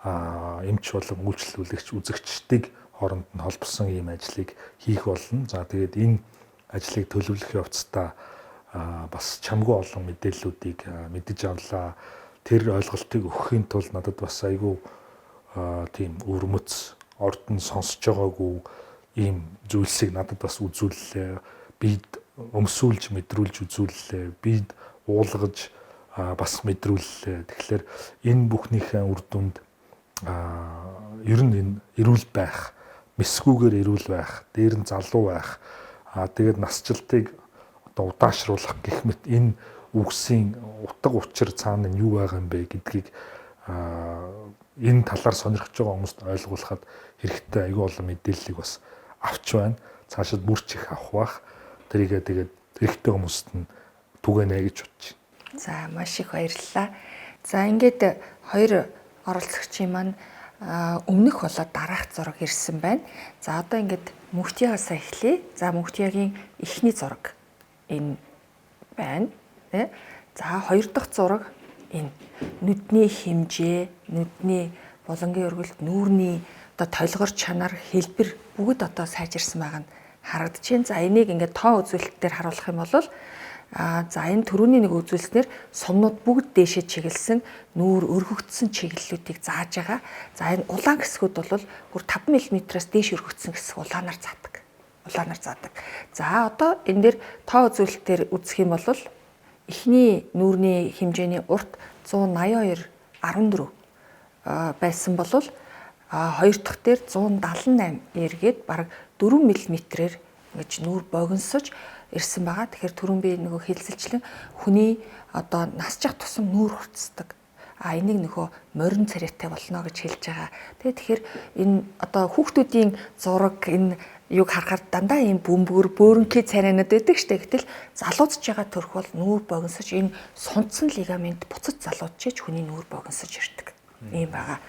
эмч болон үйлчлүүлэгч үзэгчдийг хооронд нь холбосон ийм ажлыг хийх болно. За тэгээд энэ ажлыг төлөвлөх явцдаа бас чамгүй олон мэдээллүүдийг мэдэж авлаа. Тэр ойлголтыг өгөхийн тулд надад бас айгүй тийм өвөрмөц орд нь сонсож байгаагүй ийм зүйлсийг надад бас үзүүллээ. Бид өмсүүлж мэдрүүлж үзүүллээ. Бид уулгаж бас мэдрүүллээ. Тэгэхээр энэ бүхнийхээ үр дүнд ер нь энэ эрүүл байх, мэсгүүгээр эрүүл байх, дээр нь залуу байх, тэгээд насжилтыг одоо удаашруулах гэх мэт энэ үгсийн утга учир цаана нь юу байгаа юм бэ гэдгийг энэ талаар сонирхож байгаа хүмүүст ойлгуулахад хэрэгтэй аюул олон мэдээллийг бас авч байна. Цаашид бүрч их авах бах. Тэрийгээ тэгээд хэрэгтэй хүмүүст нь түгэнэ гэж бодож байна. За маш их баярлалаа. За ингээд хоёр оролцогчийн маань өмнөх болоод дараах зураг ирсэн байна. За одоо ингээд мөнхтийгээс эхлэе. За мөнхтийгийн эхний зураг энэ байна. За хоёр дахь зураг энэ нүдний хэмжээ, нүдний булангийн өргөлт, нүүрний одоо толгор чанар, хэлбэр бүгд одоо сайжирсан байгаа нь харагдаж байна. За энийг ингээд тоо үзүүлэлтээр харуулах юм бол за энэ түрүүний нэг үзүүлэлтээр сумнууд бүгд дээшээ чиглэсэн нүүр өргөгдсөн чиглэлүүдийг зааж байгаа. За энэ улаан хэсгүүд бол бүр 5 мм-аас дээш өргөгдсөн хэсэг улаанаар заадаг. За одоо энэ дээр тоо үзүүлэлтээр үзэх юм бол эхний нүүрний хэмжээний урт 182.14 байсан бол хоёр дахь дээр 178 эргээд бараг 4 мм-ээр ингэж нүүр богиносож ирсэн байгаа. Тэгэхээр түрүүн би нөгөө хэлсэлчлэн хүний одоо насчих тусам нүүр хурцдаг. Энийг нөгөө морин царайтай болно гэж хэлж байгаа. Тэгэхээр энэ одоо хүүхдүүдийн зураг энэ юг харахаар дандаа ийм бөмбөр бөөрөнхий царайнууд байдаг штэ. Гэтэл залуудж байгаа төрх бол нүүр богиносож энэ сунцсан лигамент буцаж залуудж хүний нүүр богиносож ирдэг. Ийм байгаа.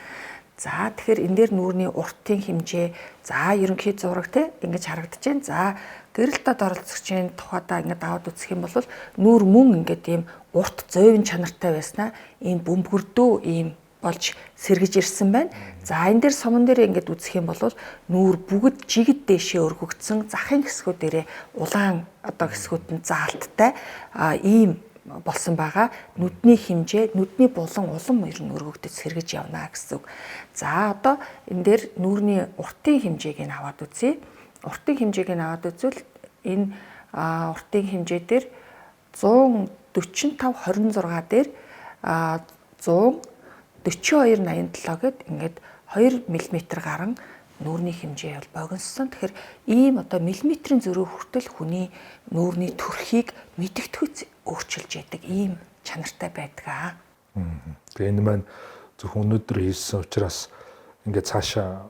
За тэгэхээр энэ дээр нүүрний уртын хэмжээ за ерөнхий зураг те ингэж харагдаж байна. За гэрэлтад оролцогчийн тухайдаа ингэ даваад үзэх юм бол нүүр мөн ингээд ийм урт зөөвн чанартай байснаа ийм бөмбөрдөө ийм болж сэргэж ирсэн байна. За энэ дээр суман дээр ингээд үзэх юм бол нүүр бүгд жигд дэшээ өргөгдсөн захын хэсгүүдээрээ улаан одоо хэсгүүд нь заалттай ийм болсон байгаа. Нүдний хэмжээ, нүдний булан улам ер нь өргөгдөж сэргэж явна гэсэн үг. За одоо энэ дээр нүүрний уртын хэмжээг нь аваад үзье. Уртын хэмжээг нь аваад үзвэл энэ уртын хэмжээ дээр 145.26 дээр 142.87 гэд ингээд 2 мм гарan нүүрний хэмжээ бол богиносон. Тэгэхээр ийм одоо миллиметрийн зөрүү хүртэл хүний нүүрний төрхийг мэдэгдэхүйц өөрчилж яадаг ийм чанартай байдаг. Тэгээ энэ маань зөвхөн өнөөдөр хийсэн учраас ингээд цаашаа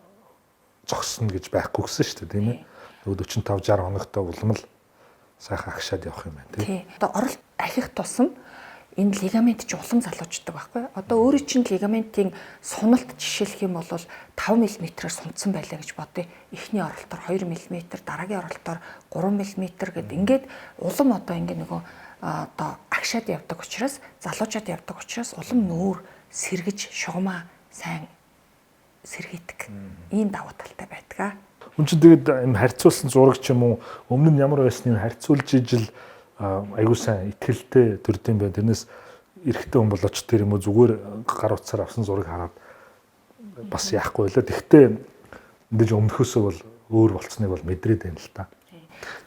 зогсно гэж байхгүй гэсэн шүү дээ, тийм ээ. Нөгөө 45-60 хоногтой улам л сайхан агшаад явах юм байна, тийм. Одоо оролт ахих тусам энэ лигамент ч улам залууждаг байхгүй. Одоо өөрийн чинь лигаментийн суналт жишээлх юм бол 5 мм-аар сунцсан байлаа гэж бодъё. Эхний оролтоор 2 мм, дараагийн оролтоор 3 мм гэд ингээд улам одоо ингээд нөгөө одоо агшаад явдаг учраас, залуужаад явдаг учраас улам нүүр сэргэж шугамаа сайн сэргийдэг. Ийм давуу талтай байдаг. Үн чинь тэгээд юм харьцуулсан зураг ч юм уу өмнө нь ямар байсныг харьцуулж ижил аягүй сайн ихтгэлтэй төрдөм бай. Тэрнээс эрэгтэй хүн болооч тэр юм уу зүгээр гар утсаар авсан зураг хараад бас яахгүй байлаа. Тэгтээ мэдээж өмнөхөөсөө бол өөр болцсныг бол мэдрээд байна л та.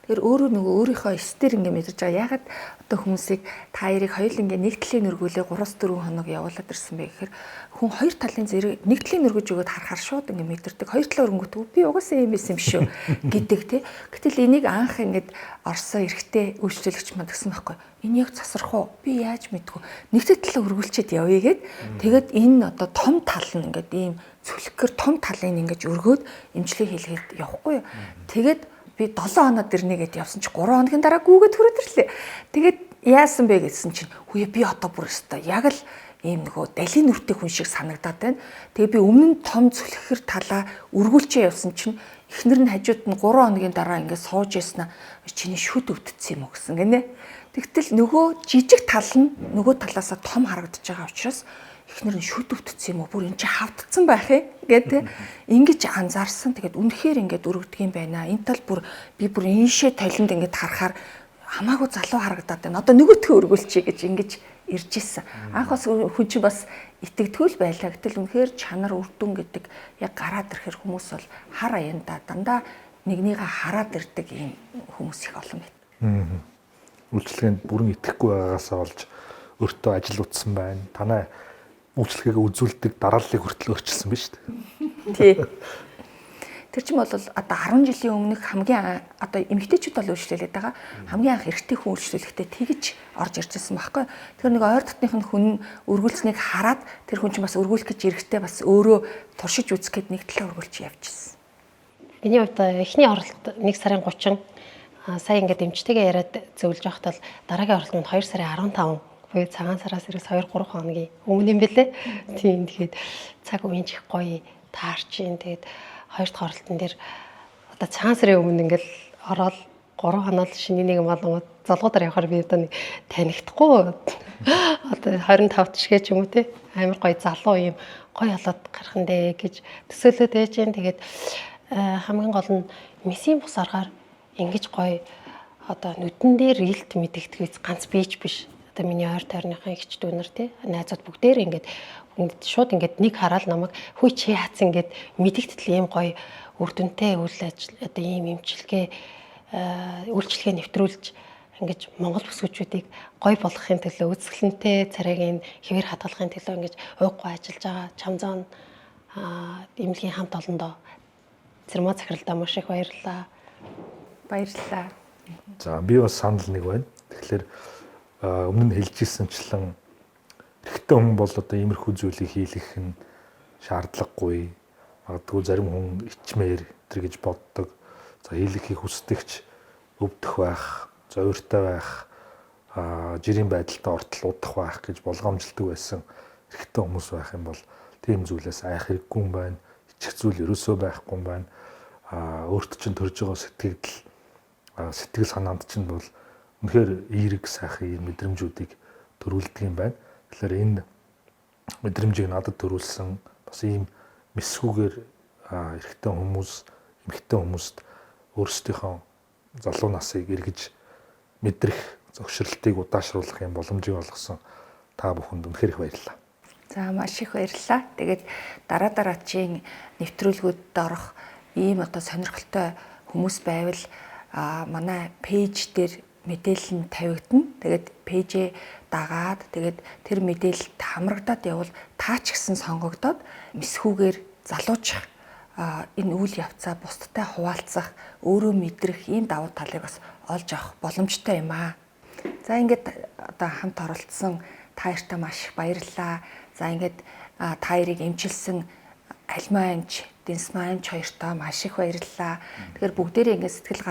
Тэгэхээр өөрөө нөгөө өөрийнхөө эстээр ингэ мэдэрч байгаа. Ягаад одоо хүмүүсийг та хоёрыг хоёул ингэ нэг талын нэргүүлээ 3-4 хоног явуулаад ирсэн бэ гэхээр хүн хоёр талын зэрэг нэг талын нэргүүлж өгөөд харахаар шууд ингэ мэдэрдэг. Хоёр талаа өрөнгөт би угаасаа юм байсан юм шүү гэдэг тий. Гэтэл энийг анх ингэ орсон эрэгтэй үйлчлүүлэгч манд гэсэн байхгүй. Энэ яг засрах уу? Би яаж мэдгүй. Нэг талаа өргүүлчихэд явъя гэд. Тэгээд энэ одоо том тал нь ингэ ийм цүлхгэр том талын ингэж өргөөд эмчилгээ хийлгээд явахгүй юу. Тэгээд би 7 хоноод ирнэ гэд явсан чи 3 хоногийн дараа гүгээд хүрээд ирлээ. Тэгээд яасан бэ гэсэн чинь хөөе би одоо бүр өстой яг л ийм нөгөө далийн нүртэй хүн шиг санагдаад байна. Тэгээ би өмнө нь том цүлхгэр талаа өргүүлчээ явсан чинь эхнэр нь хажууд нь 3 хоногийн дараа ингээд сууж яснаа чиний шүд өвдсөн юм уу гэсэн гинэ. Тэгтэл нөгөө жижиг тал нь нөгөө талаасаа том харагдаж байгаа учраас эхнэр нь шүд өвдсөн юм уу бүр эн чи хавдцсан байх гэдэг ингэж анзаарсан. Тэгээд үнэхээр ингэж өргөдөг юм байна. Энэ тал бүр би бүр ийшээ толинд ингэж харахаар хамаагүй залуу харагдаад байна. Одоо нөгөөтгөө өргүүлчихье гэж ингэж ирж исэн. Анх бас хүн чинь бас итгэдэггүй байлаа. Гэтэл үнэхээр чанар үрдүн гэдэг яг гараад ирэхэр хүмүүс бол хар аяндаа дандаа нэгнийгээ хараад ирдэг юм хүмүүс их олон байна. Үйлчлэгэнд бүрэн итгэхгүй байгаагаас олж өөртөө ажил утсан байна. Танай үйлчлэгээ үзүүлдэг дарааллыг хүртэл өөрчилсөн биз дээ. Тий. Тэр чинь бол одоо 10 жилийн өмнөх хамгийн одоо эмэгтэйчүүд бол үйлчлүүлээд байгаа. Хамгийн анх эрэгтэй хүн үйлчлүүлэхдээ тэгж орж ирж байсан байхгүй. Тэгэхээр нэг ойр дотных нь хүн өргүүлснийг хараад тэр хүн чинь бас өргүүлэх гэж эрэхтэй бас өөрөө туршиж үзэх гээд нэг талаа өргүүлж явжсэн. Миний хувьд эхний оролт 1 сарын 30 сая ингээд эмчтэйгээ яриад зөвлөж байхад бол дараагийн оролт нь 2 сарын 15 буюу цагаан сараас ерөөс 2-3 хоногийн өмнө юм бэлээ. Тийм тэгээд цаг үеийн чих гоё таарчин. Тэгээд хоёр дахь оролтон дээр одоо цагаан сарын өмнө ингээл ороод 3 хоноод шиний нэг малгууд залгуудаар явахаар би одоо нэг танихдахгүй. Одоо 25 тишгээ ч юм уу те амар гоё залуу юм гоё болоод гарах нь дээ гэж төсөөлөд байж гэн. Тэгээд хамгийн гол нь месийн бус аргаар ингэж гоё одоо нүдэн дээр илт мэдэгдэхээс ганц бийж биш. Одоо миний ойр тойрныхаа ихч дүүнэр тий найзууд бүгдээр ингээд шууд ингээд нэг хараад намайг хүй чи яатсан ингээд мэдэгдэл ийм гоё үр дүнтэй үйл ажил одоо ийм эмчилгээ үйлчлэгээ нэвтрүүлж ингээд Монгол бүсгүүчүүдийг гоё болгохын төлөө үзэсгэлэнтэй царайгийн хэвээр хадгалахын төлөө ингээд ууггүй ажиллаж байгаа Чамзон эмнэлгийн хамт олондоо Цэрмаа захиралдаа маш их баярлалаа. Баярлалаа. За би бас санал нэг байна. Тэгэхээр өмнө нь хэлжсэнчлэн эрэгтэй хүн бол одоо иймэрхүү зүйлийг хийх нь шаардлагагүй. Магадгүй зарим хүн ичмээр тэр гэж боддог. За хийхийг хүсдэгч өвдөх байх, зовиртой байх, жирийн байдалтай ортол удах байх гэж болгоомжлдог байсан эрэгтэй хүмүүс байх юм бол тийм зүйлээс айх хэрэггүй юм байна. Ичих зүйл ерөөсөө байхгүй юм байна. Өөрт чинь төрж байгаа сэтгэл санаанд чинь бол үнэхээр эерэг сайхан ийм мэдрэмжүүдийг төрүүлдэг юм байна. Тэгэхээр энэ мэдрэмжийг надад төрүүлсэн бас ийм мэсгүүгээр эрэгтэй хүмүүс, эмэгтэй хүмүүст өөрсдийнхөө залуу насыг эргэж мэдрэх зөвшөөрлтийг удаашруулах юм боломжийг олгосон та бүхэнд үнэхээр их баярлалаа. За маш их баярлалаа. Тэгээд дараачийн нэвтрүүлгүүдэд орох ийм одоо сонирхолтой хүмүүс байвал манай пэйж дээр мэдээлэл нь тавигдана. Тэгээд пэйжээ дагаад тэгээд тэр мэдээлэлд хамрагдаад явбал та ч гэсэн сонгогдоод мэсгүүгээр залуучих энэ үйл явцаа бусдтай хуваалцах, өөрөө мэдрэх ийм давуу талыг бас олж авах боломжтой юм аа. За ингээд одоо хамт оролцсон та хоёртаа маш их баярлалаа. За ингээд та хоёрыг эмчилсэн Альмаа эмч, Дэнсмаа эмч хоёртаа маш их баярлалаа. Тэгэхээр бүгдээрээ ингээд сэтгэл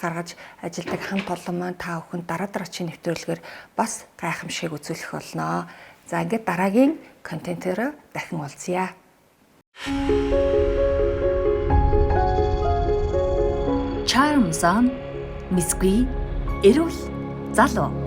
гаргаж ажилладаг хамт олон маань та бүхэнд дараачийн нэвтрүүлгээр бас гайхамшиг үзүүлэх болно. За ингээд дараагийн контентоор дахин уулзъя. Charm Zone Misгүй эрүүл залуу